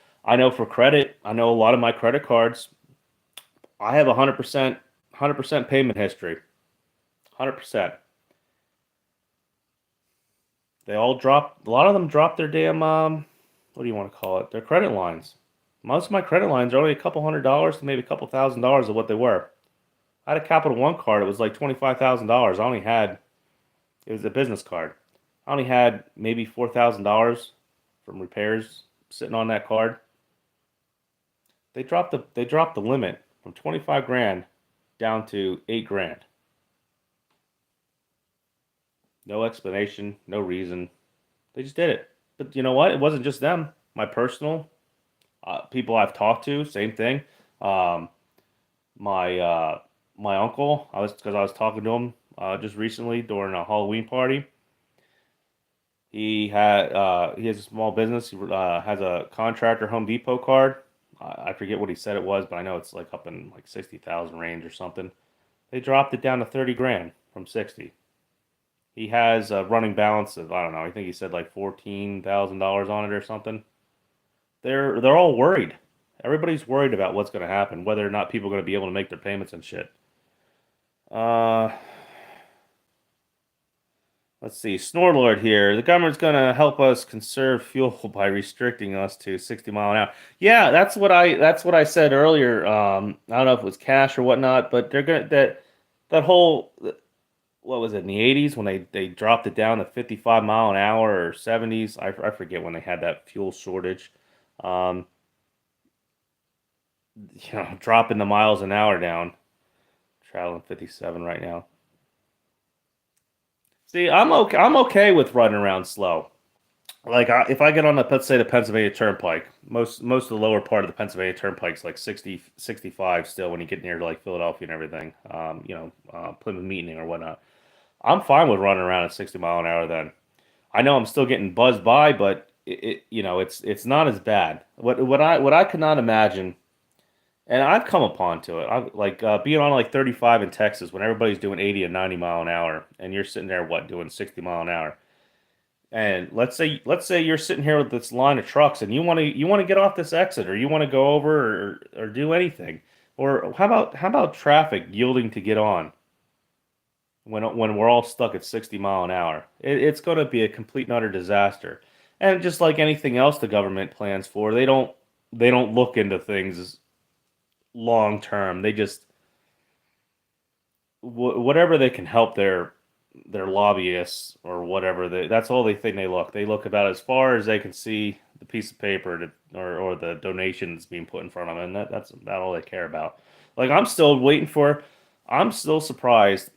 for credit. I know a lot of my credit cards. I have 100% payment history. 100%. They all dropped. A lot of them dropped their damn what do you want to call it? Their credit lines. Most of my credit lines are only a couple $100 to maybe a couple $1,000s of what they were. I had a Capital One card. It was like $25,000. I only had it was a business card. I only had maybe $4,000 from repairs sitting on that card. They dropped the limit from 25 grand down to 8 grand. No explanation, no reason. They just did it. But you know what? It wasn't just them. My personal people I've talked to, same thing. Um, my my uncle, I was talking to him just recently during a Halloween party. He has a small business. He has a contractor Home Depot card. I forget what he said it was, but I know it's like up in like 60,000 range or something. They dropped it down to 30 grand from 60. He has a running balance of I don't know. I think he said like $14,000 on it or something. They're all worried. Everybody's worried about what's going to happen, whether or not people are going to be able to make their payments and shit. Uh, let's see. Snorlord here. The government's going to help us conserve fuel by restricting us to 60 mile an hour. Yeah, that's what I said earlier. I don't know if it was cash or whatnot, but they're gonna that. that whole what was it in the 80s when they dropped it down to 55 mile an hour or 70s. I forget when they had that fuel shortage. Um, dropping the miles an hour down. Traveling 57 right now. See, I'm okay with running around slow. Like if I get on the, let's say, the Pennsylvania Turnpike, most of the lower part of the Pennsylvania Turnpike is like 60, 65 still when you get near to like Philadelphia and everything. Plymouth Meeting or whatnot. I'm fine with running around at 60 mile an hour then. I know I'm still getting buzzed by, but it's not as bad. What I could not imagine, and I've come upon to it. I like being on like 35 in Texas when everybody's doing 80 and 90 mile an hour, and you're sitting there doing 60 mile an hour. And let's say you're sitting here with this line of trucks, and you want to get off this exit, or you want to go over or do anything, or how about traffic yielding to get on when we're all stuck at 60 mile an hour? It's going to be a complete and utter disaster. And just like anything else the government plans for, they don't look into things long term. They just whatever they can help their lobbyists or whatever. That's all they think they look. They look about as far as they can see the piece of paper or the donations being put in front of them, and that's about all they care about. Like I'm still surprised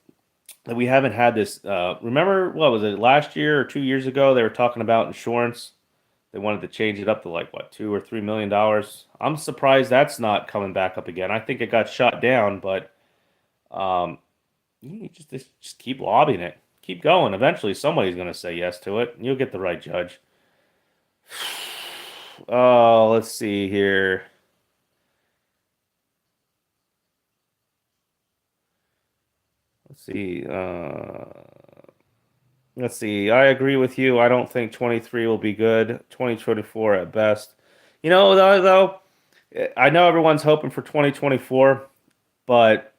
that we haven't had this. Remember what was it last year or 2 years ago? They were talking about insurance. They wanted to change it up to like what $2 or $3 million. I'm surprised that's not coming back up again. I think it got shot down, but um, you just keep lobbying it. Keep going. Eventually, somebody's going to say yes to it, and you'll get the right judge. Oh, let's see here. Let's see. Let's see. I agree with you. I don't think 23 will be good. 2024 at best. Though, I know everyone's hoping for 2024, but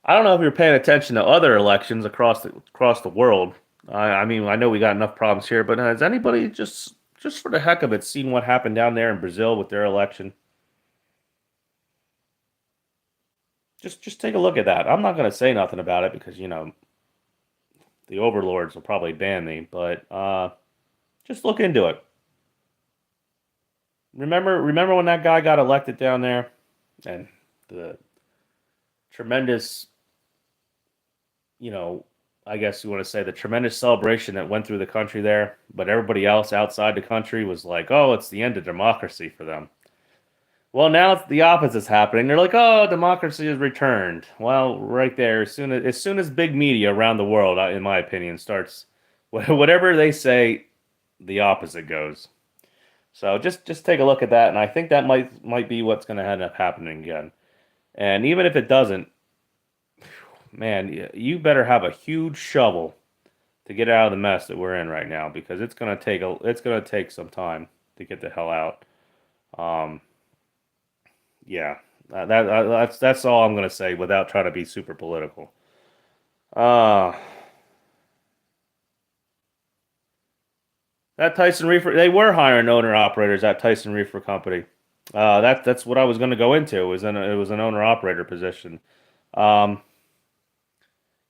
I don't know if you're paying attention to other elections across the world. I mean, I know we got enough problems here, but has anybody just for the heck of it seen what happened down there in Brazil with their election? Just take a look at that. I'm not going to say nothing about it because the overlords will probably ban me, but just look into it. Remember when that guy got elected down there, and the tremendous, you know, I guess you want to say the tremendous celebration that went through the country there, but everybody else outside the country was like, "Oh, it's the end of democracy for them." Well, now the opposite's happening. They're like, "Oh, democracy has returned." Well, right there, as soon as big media around the world, in my opinion, starts whatever they say, the opposite goes. So just take a look at that, and I think that might be what's going to end up happening again. And even if it doesn't, man, you better have a huge shovel to get out of the mess that we're in right now because it's gonna take some time to get the hell out. Um, yeah, that's all I'm gonna say without trying to be super political. Uh that Tyson Reefer, they were hiring owner operators at Tyson Reefer Company. That's what I was gonna go into. It was an owner operator position. Um,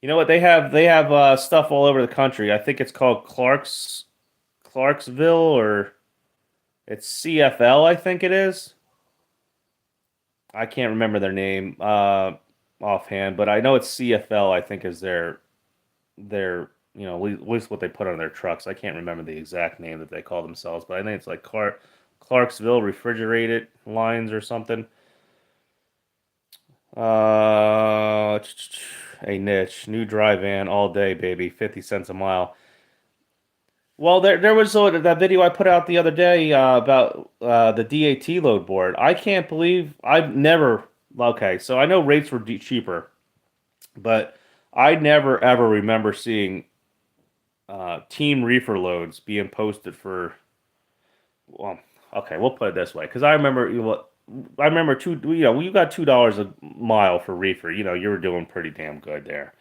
you know what they have stuff all over the country. I think it's called Clarksville or it's CFL. I think it is. I can't remember their name offhand, but I know it's CFL. I think is their at least what they put on their trucks. I can't remember the exact name that they call themselves, but I think it's like Clarksville Refrigerated Lines or something. Uh, a niche, new dry van all day, baby, 50 cents a mile. Well, there was that video I put out the other day about the DAT load board. I can't believe I've never. Okay, so I know rates were cheaper, but I never ever remember seeing team reefer loads being posted for. Well, okay, we'll put it this way, because I remember two. You got $2 a mile for reefer. You were doing pretty damn good there.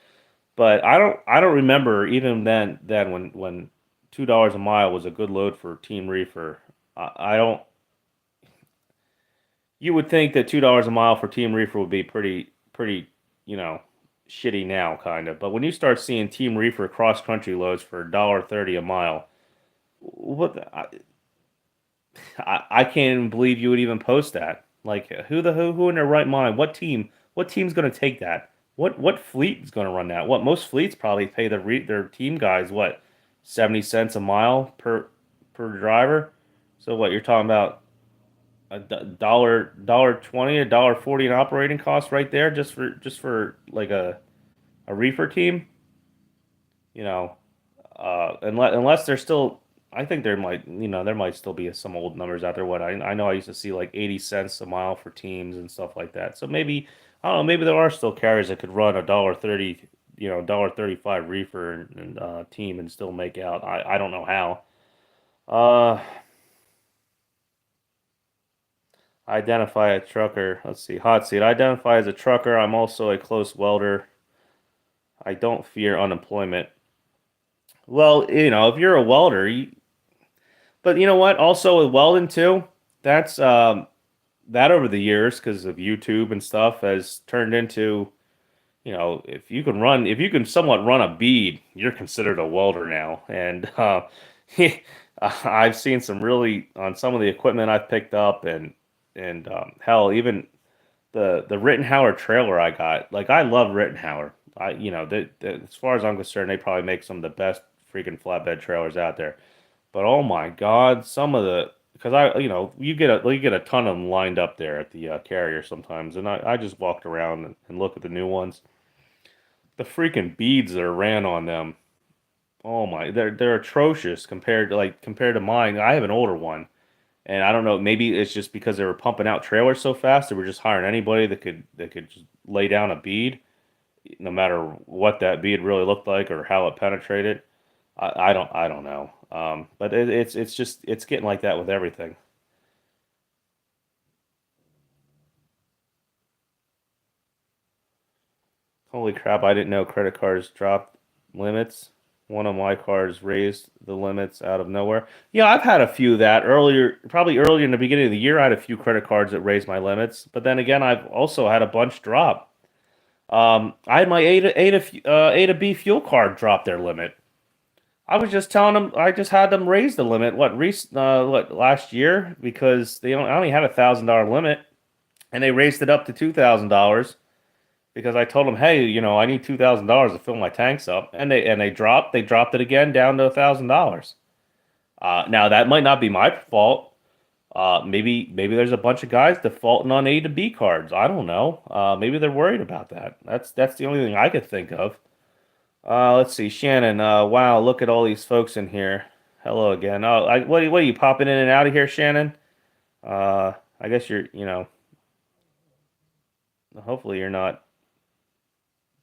But I don't remember even then when $2 a mile was a good load for team reefer. I don't. You would think that $2 a mile for team reefer would be pretty shitty now, kind of. But when you start seeing Team Reefer cross country loads for $1.30 a mile, what I can't even believe you would even post that. Like who in their right mind? What team's going to take that? What fleet is going to run that? What most fleets probably pay their team guys what 70 cents a mile per driver. So what you're talking about dollar 20, $1.40 in operating costs right there just for like a reefer team. You know, unless they're still, I think there might still be some old numbers out there. What I know I used to see like 80 cents a mile for teams and stuff like that. So maybe I don't know. Maybe there are still carriers that could run $1.30, $1.35 reefer and team and still make out. I don't know how. Uh, identify a trucker. Let's see. Hot seat. Identify as a trucker. I'm also a close welder. I don't fear unemployment. Well, if you're a welder, but you know what? Also with welding too, that's that over the years because of YouTube and stuff has turned into, if you can somewhat run a bead, you're considered a welder now. And I've seen some really on some of the equipment I've picked up and hell, even the Rittenhauer trailer I got. Like I love Rittenhauer. As far as I'm concerned, they probably make some of the best freaking flatbed trailers out there. But oh my God, some of the because you get a ton of them lined up there at the carrier sometimes, and I just walked around and look at the new ones. The freaking beads that are ran on them, oh my, they're atrocious compared to mine. I have an older one, and I don't know, maybe it's just because they were pumping out trailers so fast, they were just hiring anybody that could just lay down a bead, no matter what that bead really looked like or how it penetrated. I don't know. But it's just it's getting like that with everything. Holy crap! I didn't know credit cards dropped limits. One of my cards raised the limits out of nowhere. Yeah, I've had a few that earlier, probably earlier in the beginning of the year. I had a few credit cards that raised my limits, but then again, I've also had a bunch drop. I had my A to B fuel card drop their limit. I was just telling them I just had them raise the limit. What last year because I only had $1,000 limit and they raised it up to $2,000 because I told them, hey, I need $2,000 to fill my tanks up, and they dropped it again down to $1,000. Now that might not be my fault. Maybe there's a bunch of guys defaulting on A to B cards. I don't know. Maybe they're worried about that. That's the only thing I could think of. Let's see, Shannon. Wow, look at all these folks in here. Hello again. Oh, what are you popping in and out of here, Shannon? I guess hopefully you're not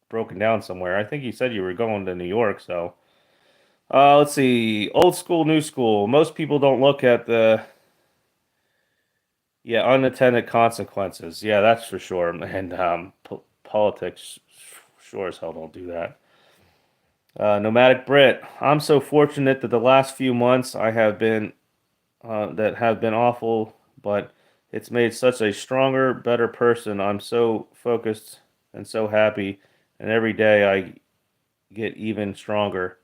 broken down somewhere. I think you said you were going to New York, so. Let's see, old school, new school. Most people don't look at the, yeah, unintended consequences. Yeah, that's for sure. And politics, sure as hell don't do that. Nomadic Brit. I'm so fortunate that the last few months I have been that have been awful, but it's made such a stronger, better person. I'm so focused and so happy, and every day I get even stronger.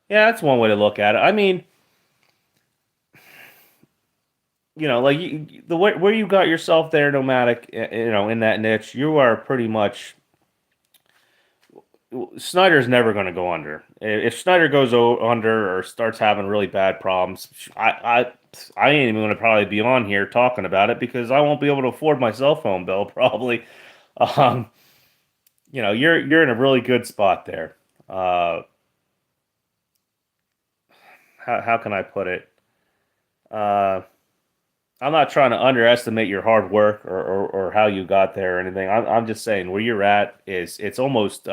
Yeah, that's one way to look at it. I mean, like the way where you got yourself there, Nomadic, in that niche, you are pretty much Snyder's never going to go under. If Snyder goes under or starts having really bad problems, I ain't even going to probably be on here talking about it because I won't be able to afford my cell phone bill probably. Um, you're in a really good spot there. Uh, how can I put it? Uh, I'm not trying to underestimate your hard work or how you got there or anything. I'm just saying where you're at is it's almost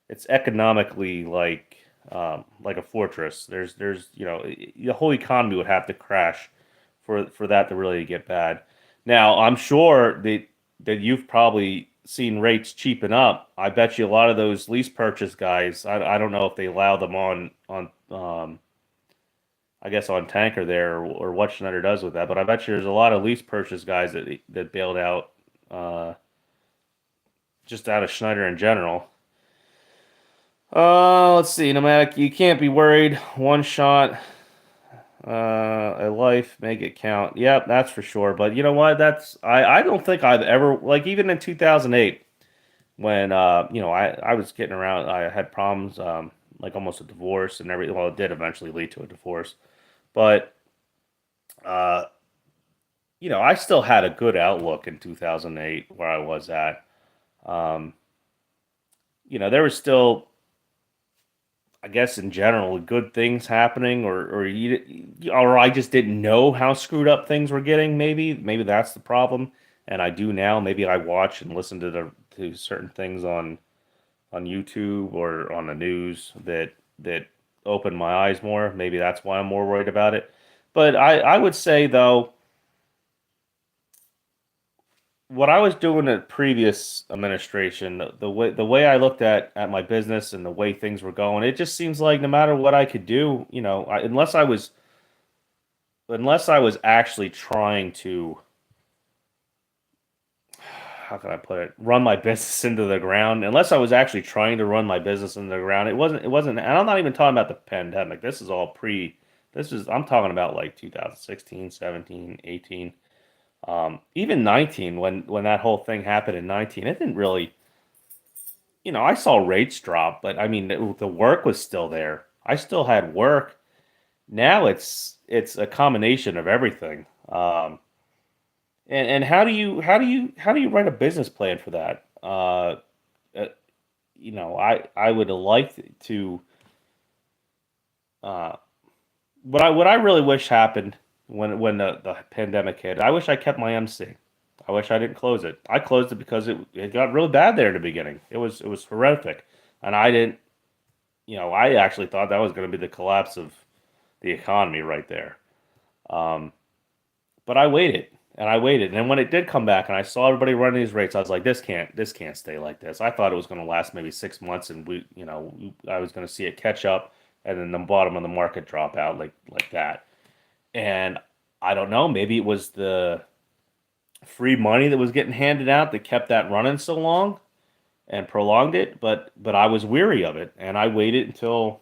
it's economically like a fortress. There's the whole economy would have to crash for that to really get bad. Now I'm sure that you've probably seen rates cheapen up. I bet you a lot of those lease purchase guys. I don't know if they allow them on I guess on Tanker there or what Schneider does with that, but I bet you there's a lot of lease purchase guys that bailed out. Uh, just out of Schneider in general. Let's see, Nomadic, you can't be worried. One shot, a life, make it count. Yep, that's for sure. But you know what? I don't think I've ever like even in 2008 when I was getting around. I had problems like almost a divorce and everything. Well, it did eventually lead to a divorce, but uh, I still had a good outlook in 2008 where I was at. Um, there was still, I guess, in general, good things happening, or I just didn't know how screwed up things were getting. Maybe that's the problem, and I do now. Maybe I watch and listen to certain things on YouTube or on the news that open my eyes more. Maybe that's why I'm more worried about it. But I would say though, what I was doing at previous administration, the way I looked at my business and the way things were going, it just seems like no matter what I could do, unless I was actually trying to, how can I put it, run my business into the ground. Unless I was actually trying to run my business into the ground, it wasn't. And I'm not even talking about the pandemic. This is all pre. I'm talking about like 2016, 17, 18. Even 19 when that whole thing happened in 19, it didn't really, I saw rates drop, but I mean the work was still there. I still had work. Now it's a combination of everything. And how do you write a business plan for that? Uh, I would have liked to. Uh, what I really wish happened when the pandemic hit. I wish I kept my MC. I wish I didn't close it. I closed it because it got really bad there in the beginning. It was horrific, and I didn't. I actually thought that was going to be the collapse of the economy right there. Um, but I waited and I waited, and then when it did come back, and I saw everybody running these rates, I was like, this can't stay like this. I thought it was going to last maybe 6 months, and I was going to see it catch up, and then the bottom of the market drop out like that. And I don't know, maybe it was the free money that was getting handed out that kept that running so long and prolonged it. But I was weary of it, and I waited until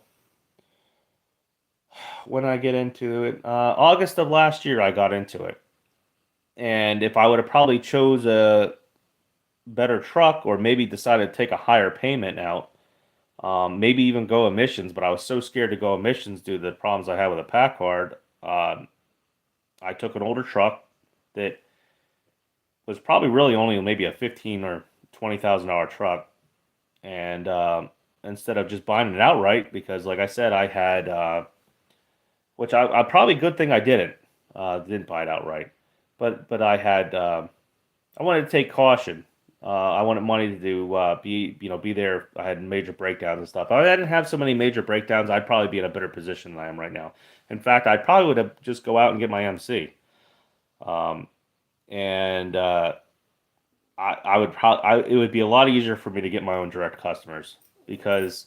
when I get into it, August of last year, I got into it. And if I would have probably chose a better truck or maybe decided to take a higher payment out, maybe even go emissions, but I was so scared to go emissions due to the problems I had with a Packard. I took an older truck that was probably really only maybe a 15 or $20,000 truck, and instead of just buying it outright, because like I said, I had, which I probably good thing I didn't buy it outright, but I wanted to take caution. I wanted money to be there. I had major breakdowns and stuff. If I didn't have so many major breakdowns, I'd probably be in a better position than I am right now. In fact, I probably would have just go out and get my MC. Um, and I would probably it would be a lot easier for me to get my own direct customers because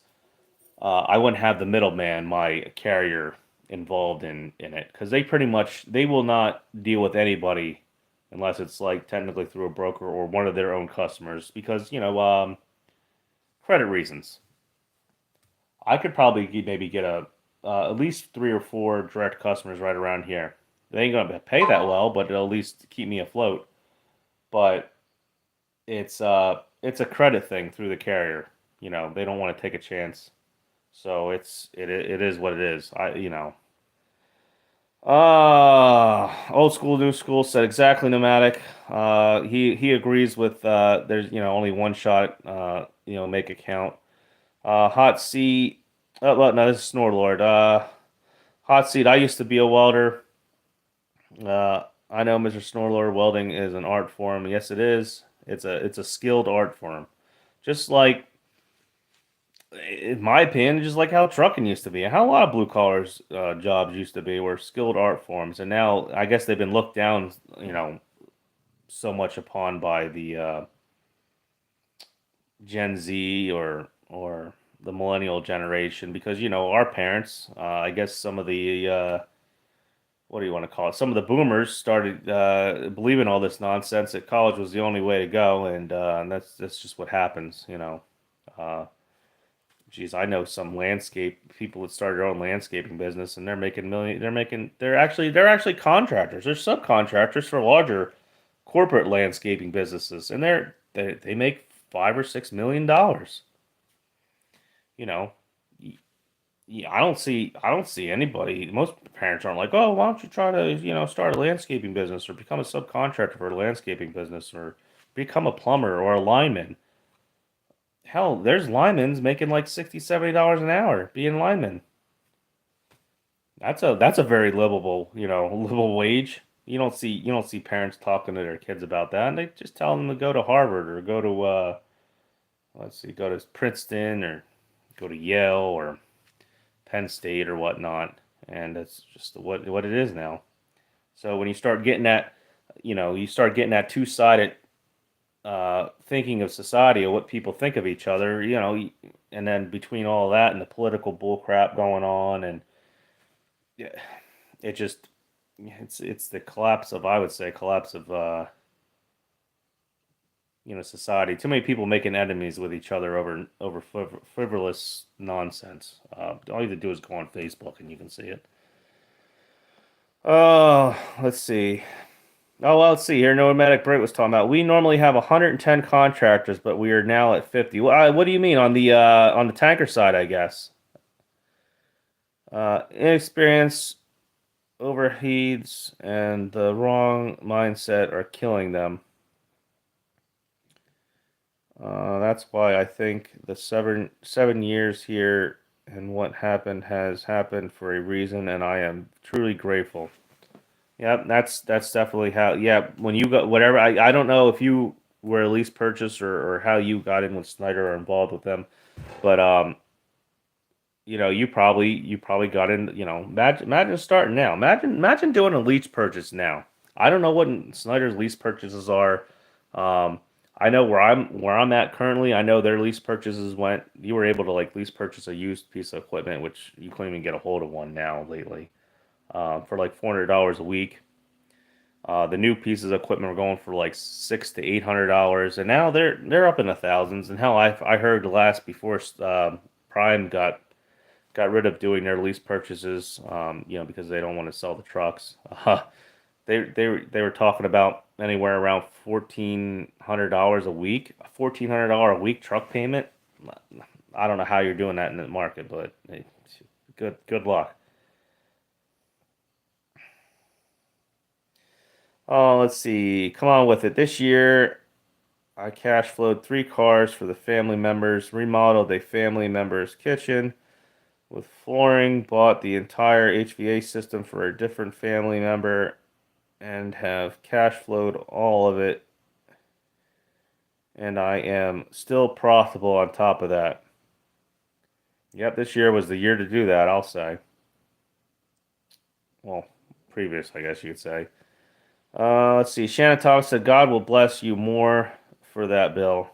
I wouldn't have the middleman, my carrier, involved in it because they will not deal with anybody unless it's like technically through a broker or one of their own customers because credit reasons. I could probably maybe get a at least three or four direct customers right around here. They ain't gonna pay that well, but it'll at least keep me afloat. But it's a credit thing through the carrier. They don't want to take a chance, so it is what it is. Old school, new school said exactly nomadic. He agrees with there's only one shot. Make it count. Hot seat. Oh, well, no, this is Snorlord. Hot seat. I used to be a welder. I know, Mr. Snorlord. Welding is an art form. Yes, it is. It's a skilled art form, just like in my opinion, just like how trucking used to be, and how a lot of blue collars jobs used to be, were skilled art forms, and now I guess they've been looked down, so much upon by the Gen Z or the millennial generation because our parents, I guess some of the what do you want to call it? Some of the boomers started believing all this nonsense that college was the only way to go, and that's just what happens, you know. Uh, Geez, I know some landscape people that started their own landscaping business, and they're making million. They're actually contractors. They're subcontractors for larger corporate landscaping businesses, and they make $5 or $6 million. You know, yeah, I don't see anybody. Most parents aren't like, oh, why don't you try to start a landscaping business or become a subcontractor for a landscaping business or become a plumber or a lineman. Hell, there's linemen's making like $60, $70 an hour being linemen. That's a very livable, livable wage. You don't see parents talking to their kids about that, and they just tell them to go to Harvard or go to go to Princeton or go to Yale or Penn State or whatnot, and that's just what it is now. So when you start getting that two sided thinking of society or what people think of each other, and then between all that and the political bull crap going on, and yeah, it just it's the collapse of I would say collapse of society. Too many people making enemies with each other over frivolous nonsense. All you have to do is go on Facebook and you can see it. Oh, let's see. Oh, well, let's see here. Nomadic Brit was talking about. We normally have 110 contractors, but we are now at 50. What do you mean on the tanker side? I guess inexperience, overheats, and the wrong mindset are killing them. That's why I think the seven years here and what happened has happened for a reason, and I am truly grateful. Yeah, that's definitely how. Yeah, when you got whatever, I don't know if you were a lease purchase or how you got in with Snyder or involved with them, but you probably got in. Imagine starting now. Imagine doing a lease purchase now. I don't know what Snyder's lease purchases are. Um, I know where I'm at currently. I know their lease purchases went. You were able to like lease purchase a used piece of equipment, which you can't even get a hold of one now lately, for like $400 a week. The new pieces of equipment were going for like $600 to $800, and now they're up in the thousands. And hell, I heard last before Prime got rid of doing their lease purchases, because they don't want to sell the trucks. They were talking about anywhere around $1,400 a week, a $1,400 a week truck payment. I don't know how you're doing that in the market, but hey, good luck. Oh, let's see. Come on with it. This year, I cash flowed three cars for the family members, remodeled a family member's kitchen with flooring, bought the entire HVA system for a different family member, and have cash flowed all of it. And I am still profitable on top of that. Yep, this year was the year to do that, I'll say. Well, previous, I guess you could say. Let's see. Shannon Thomas said, God will bless you more for that bill.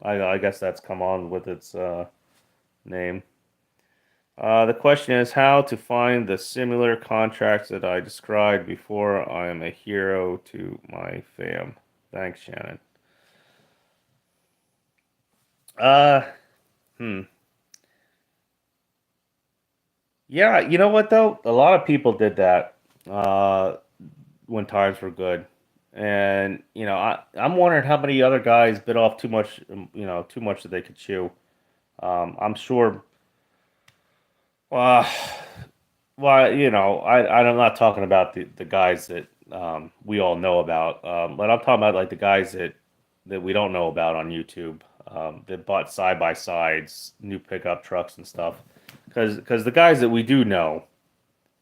I guess that's come on with its name. The question is how to find the similar contracts that I described before. I am a hero to my fam. Thanks, Shannon. Uh, hmm. Yeah, you know what though? A lot of people did that when times were good, and I'm wondering how many other guys bit off too much, too much that they could chew. I'm sure. Uh, well, I'm not talking about the guys that we all know about, but I'm talking about like the guys that we don't know about on YouTube that bought side by sides, new pickup trucks and stuff. Because the guys that we do know,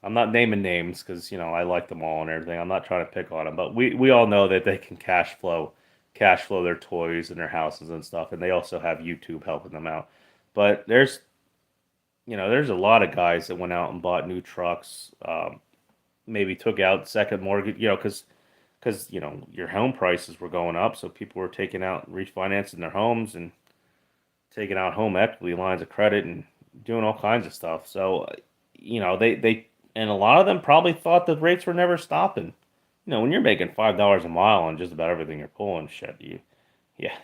I'm not naming names because I like them all and everything. I'm not trying to pick on them, but we all know that they can cash flow their toys and their houses and stuff, and they also have YouTube helping them out. But there's a lot of guys that went out and bought new trucks, maybe took out second mortgage, because your home prices were going up, so people were taking out refinancing their homes and taking out home equity lines of credit and doing all kinds of stuff. So they and a lot of them probably thought the rates were never stopping. When you're making $5 a mile on just about everything you're pulling, shit, yeah,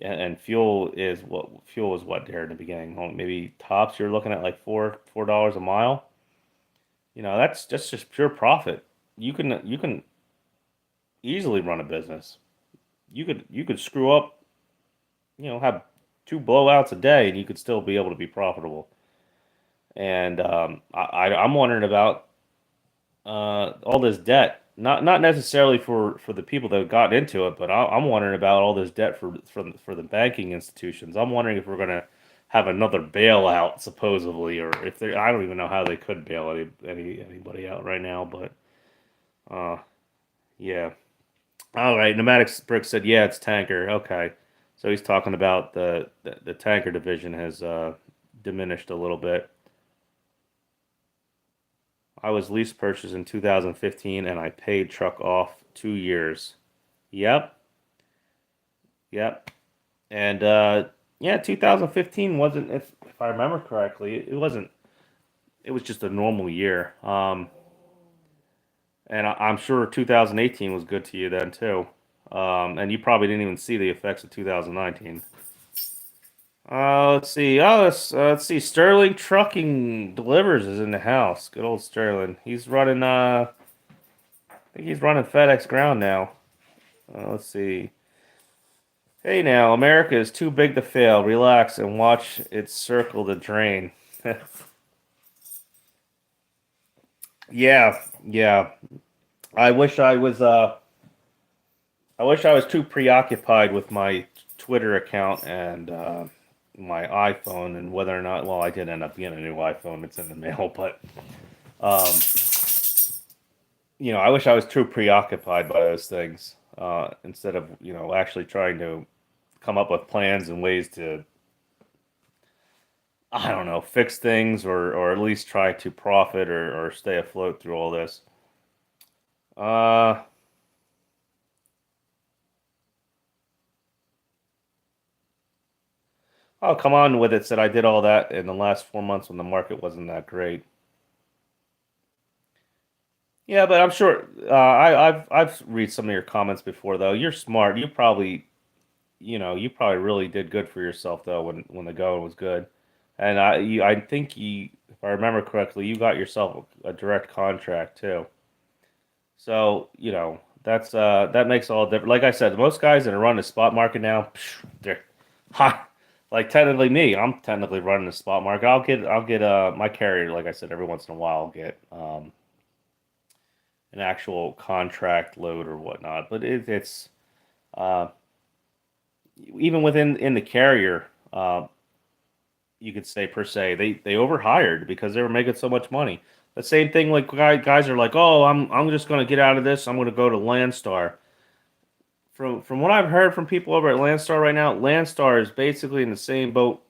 and fuel was what there in the beginning. Maybe tops you're looking at like $4 a mile. That's just pure profit. You can easily run a business. You could screw up, have two blowouts a day, and you could still be able to be profitable. And I'm wondering about all this debt. Not necessarily for the people that got into it, but I'm wondering about all this debt for the banking institutions. I'm wondering if we're gonna have another bailout supposedly, or if they I don't even know how they could bail anybody out right now. But uh, yeah. All right. Pneumatic Brick said, yeah, it's tanker. Okay, so he's talking about the tanker division has diminished a little bit. I was lease purchased in 2015 and I paid truck off 2 years. Yep, yep. And yeah, 2015 wasn't, if I remember correctly, it wasn't. It was just a normal year. And I'm sure 2018 was good to you then too. And you probably didn't even see the effects of 2019. Let's see. Let's see. Sterling Trucking Delivers is in the house. Good old Sterling. He's running. I think he's running FedEx Ground now. Let's see. Hey now, America is too big to fail. Relax and watch it circle the drain. Yeah, yeah. I wish I was. I wish I was too preoccupied with my Twitter account and my iPhone and whether or not. Well, I did end up getting a new iPhone. It's in the mail, but um, I wish I was too preoccupied by those things instead of actually trying to come up with plans and ways to, I don't know, fix things or at least try to profit or stay afloat through all this. Uh, oh, come on with it. Said I did all that in the last 4 months when the market wasn't that great. Yeah, but I'm sure I've read some of your comments before though. You're smart. You probably really did good for yourself though when the going was good. And I think if I remember correctly, you got yourself a direct contract too. So that makes all different. Like I said, most guys that are running the spot market now, they're hot. Like technically me, I'm technically running the spot market. I'll get my carrier. Like I said, every once in a while I'll get an actual contract load or whatnot. But it's uh, even within in the carrier, you could say per se they overhired because they were making so much money. The same thing like guys are like, oh, I'm just gonna get out of this. I'm gonna go to Landstar. From what I've heard from people over at Landstar right now, Landstar is basically in the same boat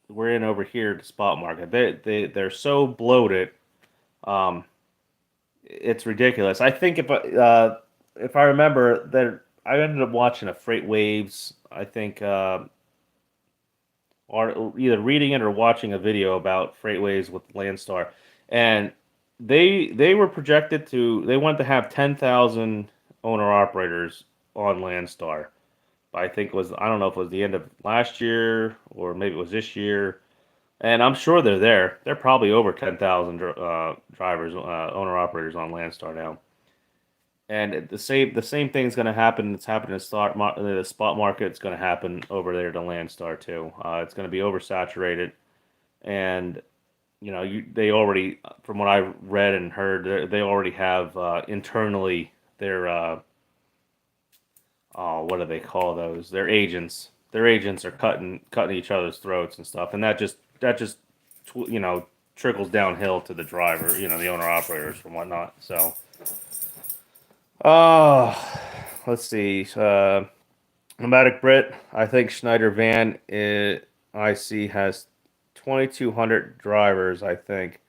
we're in over here, the spot market. They're so bloated. Um, it's ridiculous. I think if I remember that I ended up watching a Freight Waves. I think or either reading it or watching a video about freightways with Landstar, and they were projected to they wanted to have 10,000 owner operators on Landstar. I think it was I don't know if it was the end of last year or maybe it was this year, and I'm sure they're there. They're probably over 10,000 drivers, owner operators on Landstar now. And the same thing's going to happen. It's happening in the spot market. It's going to happen over there to Landstar too. It's going to be oversaturated, and they already, from what I read and heard, they already have internally their oh, what do they call those? Their agents. Their agents are cutting each other's throats and stuff, and that just trickles downhill to the driver, the owner operators and whatnot. So. Oh, let's see. Nomadic Brit. I think Schneider Van IC has 2,200 drivers. I think,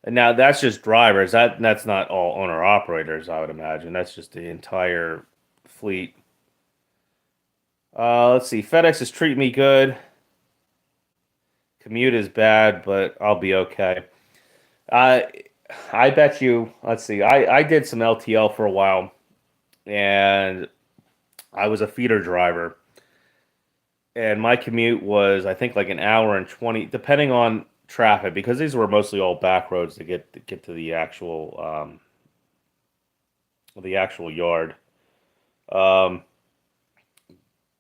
and now that's just drivers. That's not all owner operators. I would imagine that's just the entire fleet. Let's see. FedEx is treating me good. Commute is bad, but I'll be okay. Uh, I bet you. Let's see. I did some LTL for a while, and I was a feeder driver, and my commute was I think like an hour and 20, depending on traffic, because these were mostly all back roads to get to the actual yard. Um,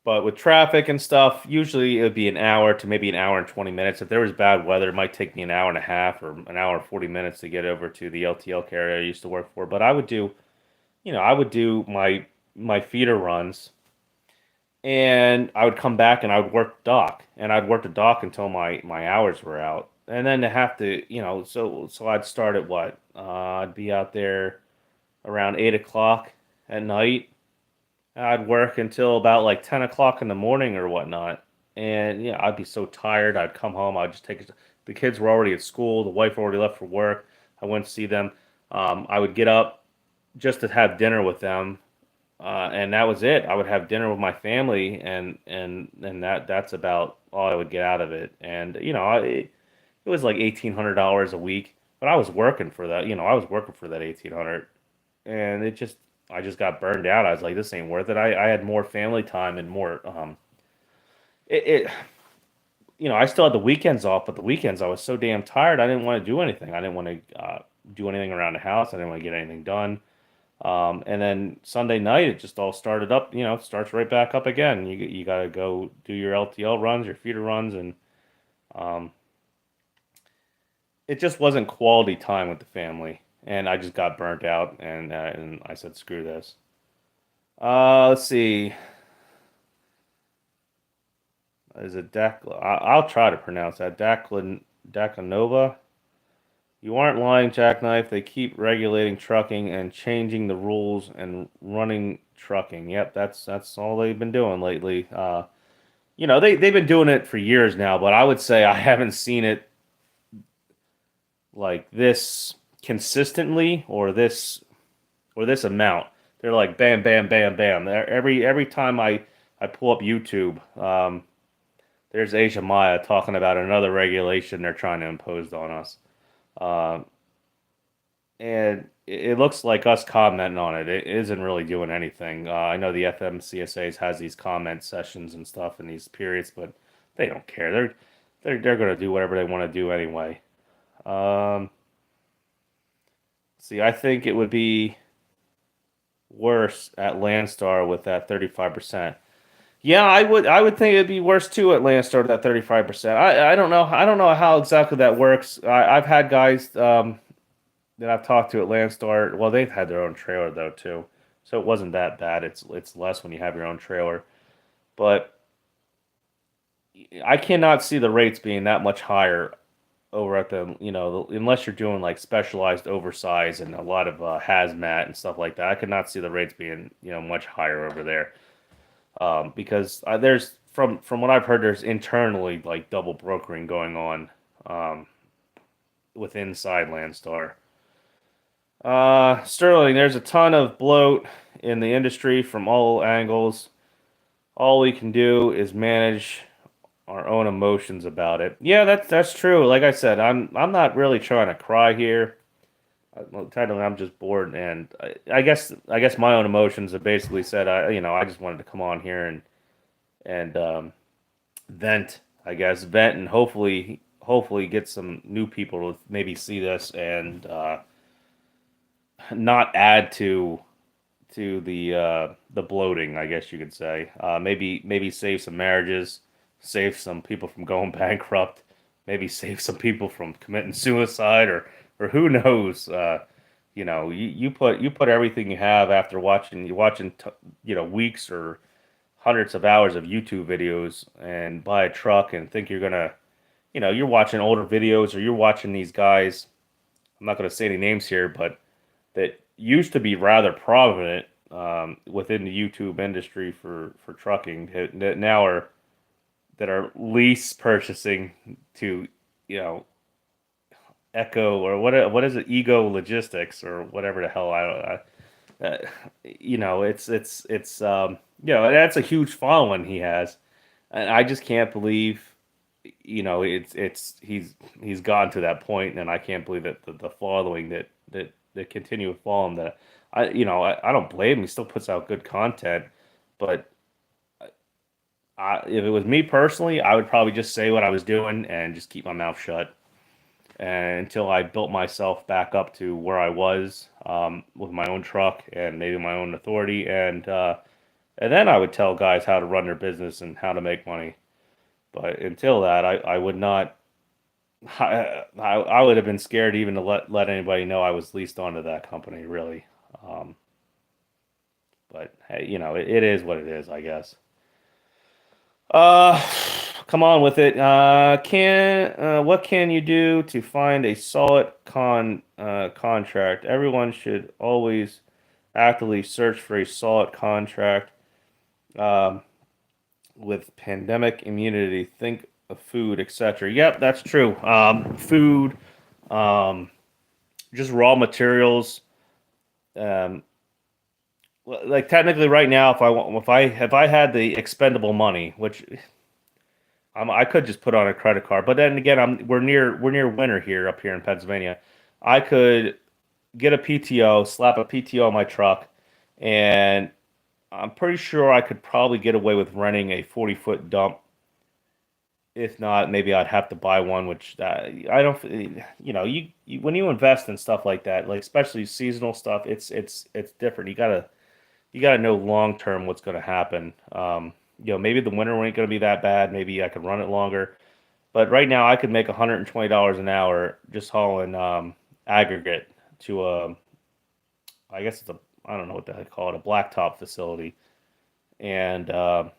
but with traffic and stuff, usually it would be an hour to maybe an hour and 20 minutes. If there was bad weather, it might take me an hour and a half or an hour and 40 minutes to get over to the LTL carrier I used to work for. But I would do my feeder runs, and I would come back and I would work dock, and I'd work the dock until my hours were out, and then to have to, so I'd start at what? I'd be out there around 8 o'clock at night. I'd work until about like 10 o'clock in the morning or whatnot, and yeah, I'd be so tired. I'd come home. I'd just take the kids were already at school. The wife already left for work. I went to see them. I would get up just to have dinner with them, and that was it. I would have dinner with my family, and that's about all I would get out of it. And it was like $1,800 a week, but I was working for that. I was working for that 1,800, and I just got burned out. I was like, this ain't worth it. I had more family time and more. It I still had the weekends off, but the weekends I was so damn tired. I didn't want to do anything. I didn't want to do anything around the house. I didn't want to get anything done. And then Sunday night, it just all started up. Starts right back up again. You got to go do your LTL runs, your feeder runs, and um, it just wasn't quality time with the family. And I just got burnt out, and I said, screw this. Let's see. Is it I'll try to pronounce that. Dakanova. You aren't lying, Jackknife. They keep regulating trucking and changing the rules and running trucking. Yep, that's all they've been doing lately. They've been doing it for years now, but I would say I haven't seen it like this consistently or this amount. They're like bam, bam, bam, bam. Every time I pull up YouTube, there's Asia Maya talking about another regulation they're trying to impose on us. Um, and it looks like us commenting on it. It isn't really doing anything. I know the FMCSA's has these comment sessions and stuff in these periods, but they don't care. They're going to do whatever they want to do anyway. Um, See, I think it would be worse at Landstar with that 35%. Yeah, I would think it'd be worse too at Landstar with that 35%. I don't know. I don't know how exactly that works. I've had guys that I've talked to at Landstar. Well, they've had their own trailer though too, so it wasn't that bad. It's less when you have your own trailer, but I cannot see the rates being that much higher over at unless you're doing like specialized oversize and a lot of hazmat and stuff like that. I could not see the rates being much higher over there, because there's from what I've heard, there's internally like double brokering going on um, with inside Landstar. Sterling, there's a ton of bloat in the industry from all angles. All we can do is manage our own emotions about it. Yeah, that's true. Like I said, I'm not really trying to cry here. Well, technically, I'm just bored, and I guess my own emotions have basically said I just wanted to come on here and vent. I guess vent and hopefully get some new people to maybe see this and not add to the bloating, I guess you could say. Maybe save some marriages, save some people from going bankrupt, maybe save some people from committing suicide, or who knows. You put everything you have after watching weeks or hundreds of hours of YouTube videos and buy a truck and think you're watching older videos, or you're watching these guys. I'm not gonna say any names here, but that used to be rather prominent within the YouTube industry for trucking, that now are lease purchasing to you know Echo, or what is it, Ego Logistics, or whatever the hell, I don't it's that's a huge following he has, and I just can't believe. he's gone to that point, and I can't believe that the following that continue to follow him. That I don't blame him. He still puts out good content, but if it was me personally, I would probably just say what I was doing and just keep my mouth shut and until I built myself back up to where I was with my own truck and maybe my own authority, and then I would tell guys how to run their business and how to make money. But until that, I would not. I would have been scared even to let anybody know I was leased onto that company, really. Um, but hey, it is what it is, I guess. Uh, Come on with it. Can What can you do to find a solid contract? Everyone should always actively search for a solid contract. Um, with pandemic immunity, think of food, etc. Yep, that's true. Food, um, just raw materials. Um, like technically, right now, if I had the expendable money, which I could just put on a credit card, but then again, we're near winter here up here in Pennsylvania. I could get a PTO, slap a PTO on my truck, and I'm pretty sure I could probably get away with renting a 40-foot dump. If not, maybe I'd have to buy one, which I don't. When you invest in stuff like that, like especially seasonal stuff, it's different. You gotta know long term what's going to happen. Maybe the winter ain't going to be that bad. Maybe I could run it longer. But right now, I could make $120 an hour just hauling aggregate to a, I guess it's a, I don't know what the heck call it, a blacktop facility. And I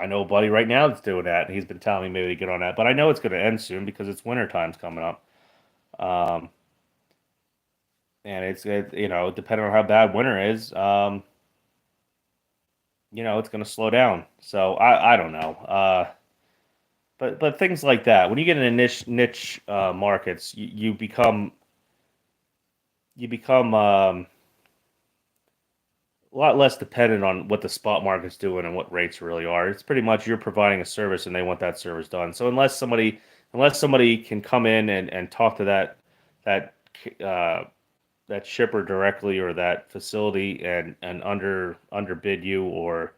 know a buddy right now that's doing that, and he's been telling me maybe to get on that. But I know it's going to end soon because it's winter time's coming up. Um, and depending on how bad winter is, it's going to slow down. So I don't know. But things like that, when you get into niche markets, you become a lot less dependent on what the spot market's doing and what rates really are. It's pretty much you're providing a service and they want that service done. So unless somebody can come in and talk to that uh, that shipper directly or that facility and underbid you or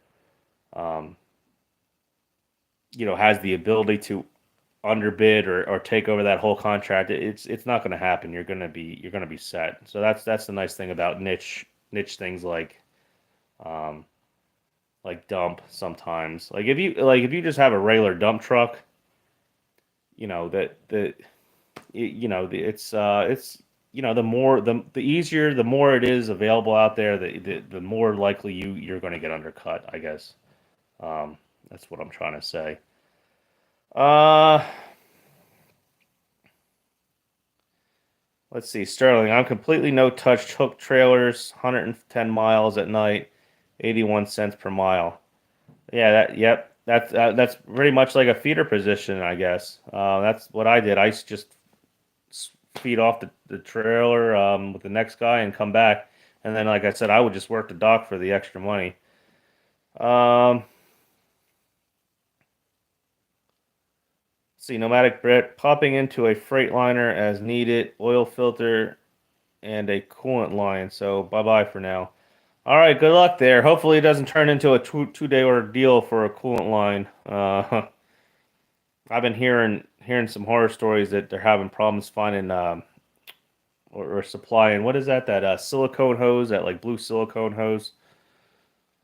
um, has the ability to underbid or take over that whole contract, it's not going to happen. You're going to be set. So that's the nice thing about niche things um, like dump sometimes. Like if you just have a regular dump truck, that the you know the, it's the easier, the more it is available out there, the more likely you're going to get undercut, I guess. Um, that's what I'm trying to say. Uh, let's see, Sterling. I'm completely no touch hook trailers, 110 miles at night, 81 cents per mile. Yeah, yep. That's pretty much like a feeder position, I guess. That's what I did. I just feed off the trailer with the next guy and come back, and then, like I said, I would just work the dock for the extra money. Um, see, Nomadic Brit popping into a Freightliner as needed, oil filter and a coolant line. So bye bye for now. All right, good luck there. Hopefully, it doesn't turn into a two-day ordeal for a coolant line. I've been hearing some horror stories that they're having problems finding or supplying. What is that? That silicone hose, that like blue silicone hose.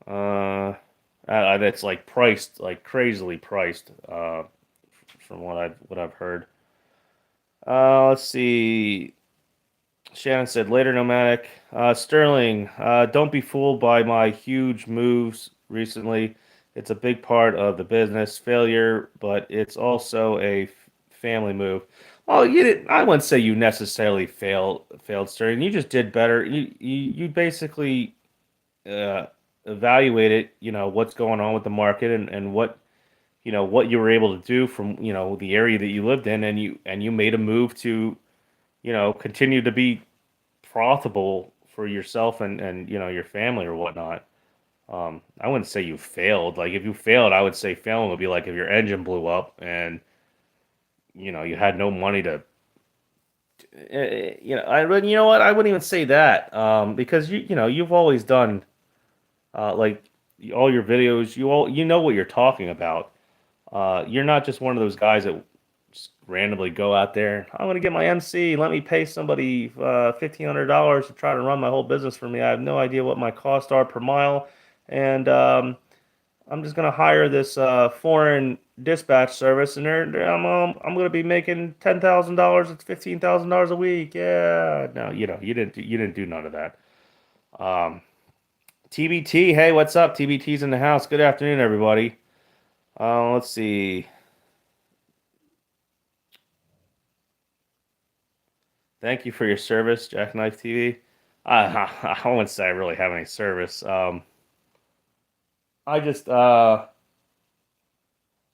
That's like priced like crazily priced. From what I've heard. Let's see. Shannon said later, Nomadic. Sterling, don't be fooled by my huge moves recently. It's a big part of the business failure, but it's also a family move. Well, you didn't. I wouldn't say you necessarily failed, Sterling. You just did better. You basically uh, evaluated, what's going on with the market and what you were able to do from the area that you lived in, and you made a move to continue to be profitable for yourself and your family or whatnot. I wouldn't say you failed. Like if you failed, I would say failing would be like if your engine blew up and you had no money to you know what, I wouldn't even say that because you've always done like all your videos, you know what you're talking about. You're not just one of those guys that just randomly go out there. I'm gonna get my MC. Let me pay somebody $1,500 to try to run my whole business for me. I have no idea what my costs are per mile, and I'm just gonna hire this foreign dispatch service, and I'm gonna be making $10,000. It's $15,000 a week. Yeah, no, you didn't do none of that. Um, TBT, hey, what's up? TBT's in the house. Good afternoon, everybody. Let's see. Thank you for your service, Jackknife TV. I wouldn't say I really have any service. I just, I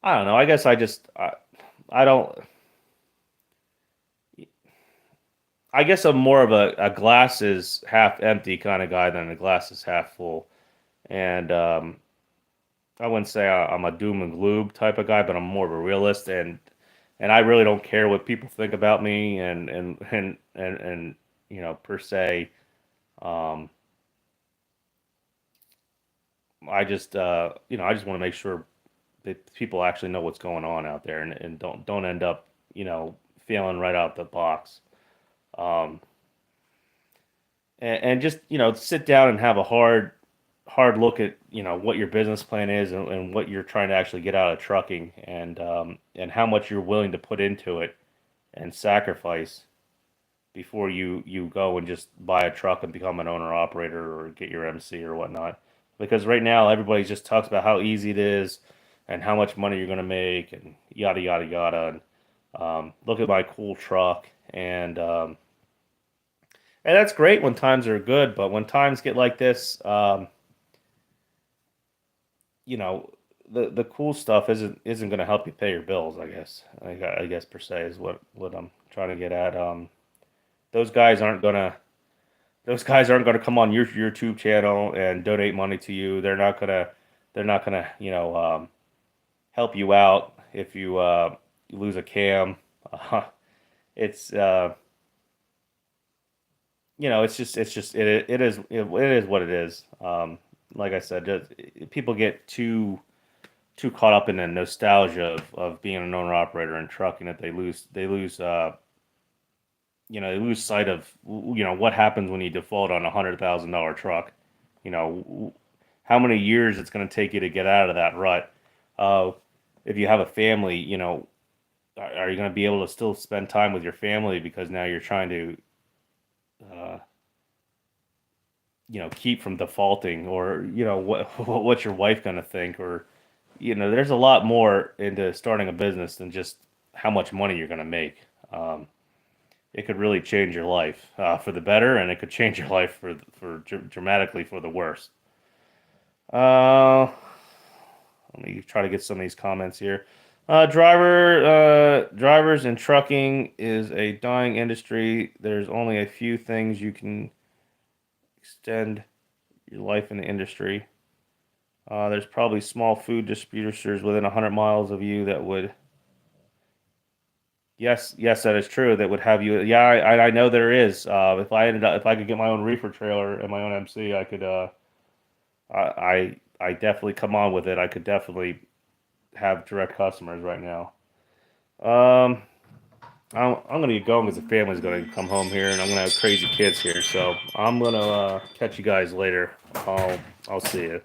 don't know. I guess I don't. I guess I'm more of a glass is half empty kind of guy than a glass is half full. And I wouldn't say I'm a doom and gloom type of guy, but I'm more of a realist, and I really don't care what people think about me, and per se. Um, I just want to make sure that people actually know what's going on out there, and don't end up failing right out the box. Um, and just sit down and have a hard look at what your business plan is, and what you're trying to actually get out of trucking, and how much you're willing to put into it and sacrifice before you go and just buy a truck and become an owner operator or get your MC or whatnot. Because right now everybody just talks about how easy it is and how much money you're going to make and yada yada yada. And look at my cool truck, and that's great when times are good, but when times get like this, you know, the cool stuff isn't going to help you pay your bills. I guess per se is what I'm trying to get at. Those guys aren't gonna those guys aren't gonna come on your YouTube channel and donate money to you. They're not gonna help you out if you lose a cam. It's it is what it is. Like I said, people get too caught up in the nostalgia of being an owner operator and trucking that they lose sight of what happens when you default on $100,000 truck. You know how many years it's going to take you to get out of that rut. Uh, if you have a family, are you going to be able to still spend time with your family because now you're trying to uh, keep from defaulting, or what what's your wife going to think, or there's a lot more into starting a business than just how much money you're going to make. It could really change your life for the better, and it could change your life dramatically for the worse. Uh, Let me try to get some of these comments here. Drivers in trucking is a dying industry. There's only a few things you can extend your life in the industry. There's probably small food distributors within 100 miles of you that would. Yes, yes, that is true. That would have you. Yeah, I know there is. If I could get my own reefer trailer and my own MC, I could. I definitely come on with it. I could definitely have direct customers right now. Um, I'm gonna get going because the family's gonna come home here, and I'm gonna have crazy kids here. So I'm gonna catch you guys later. I'll see you.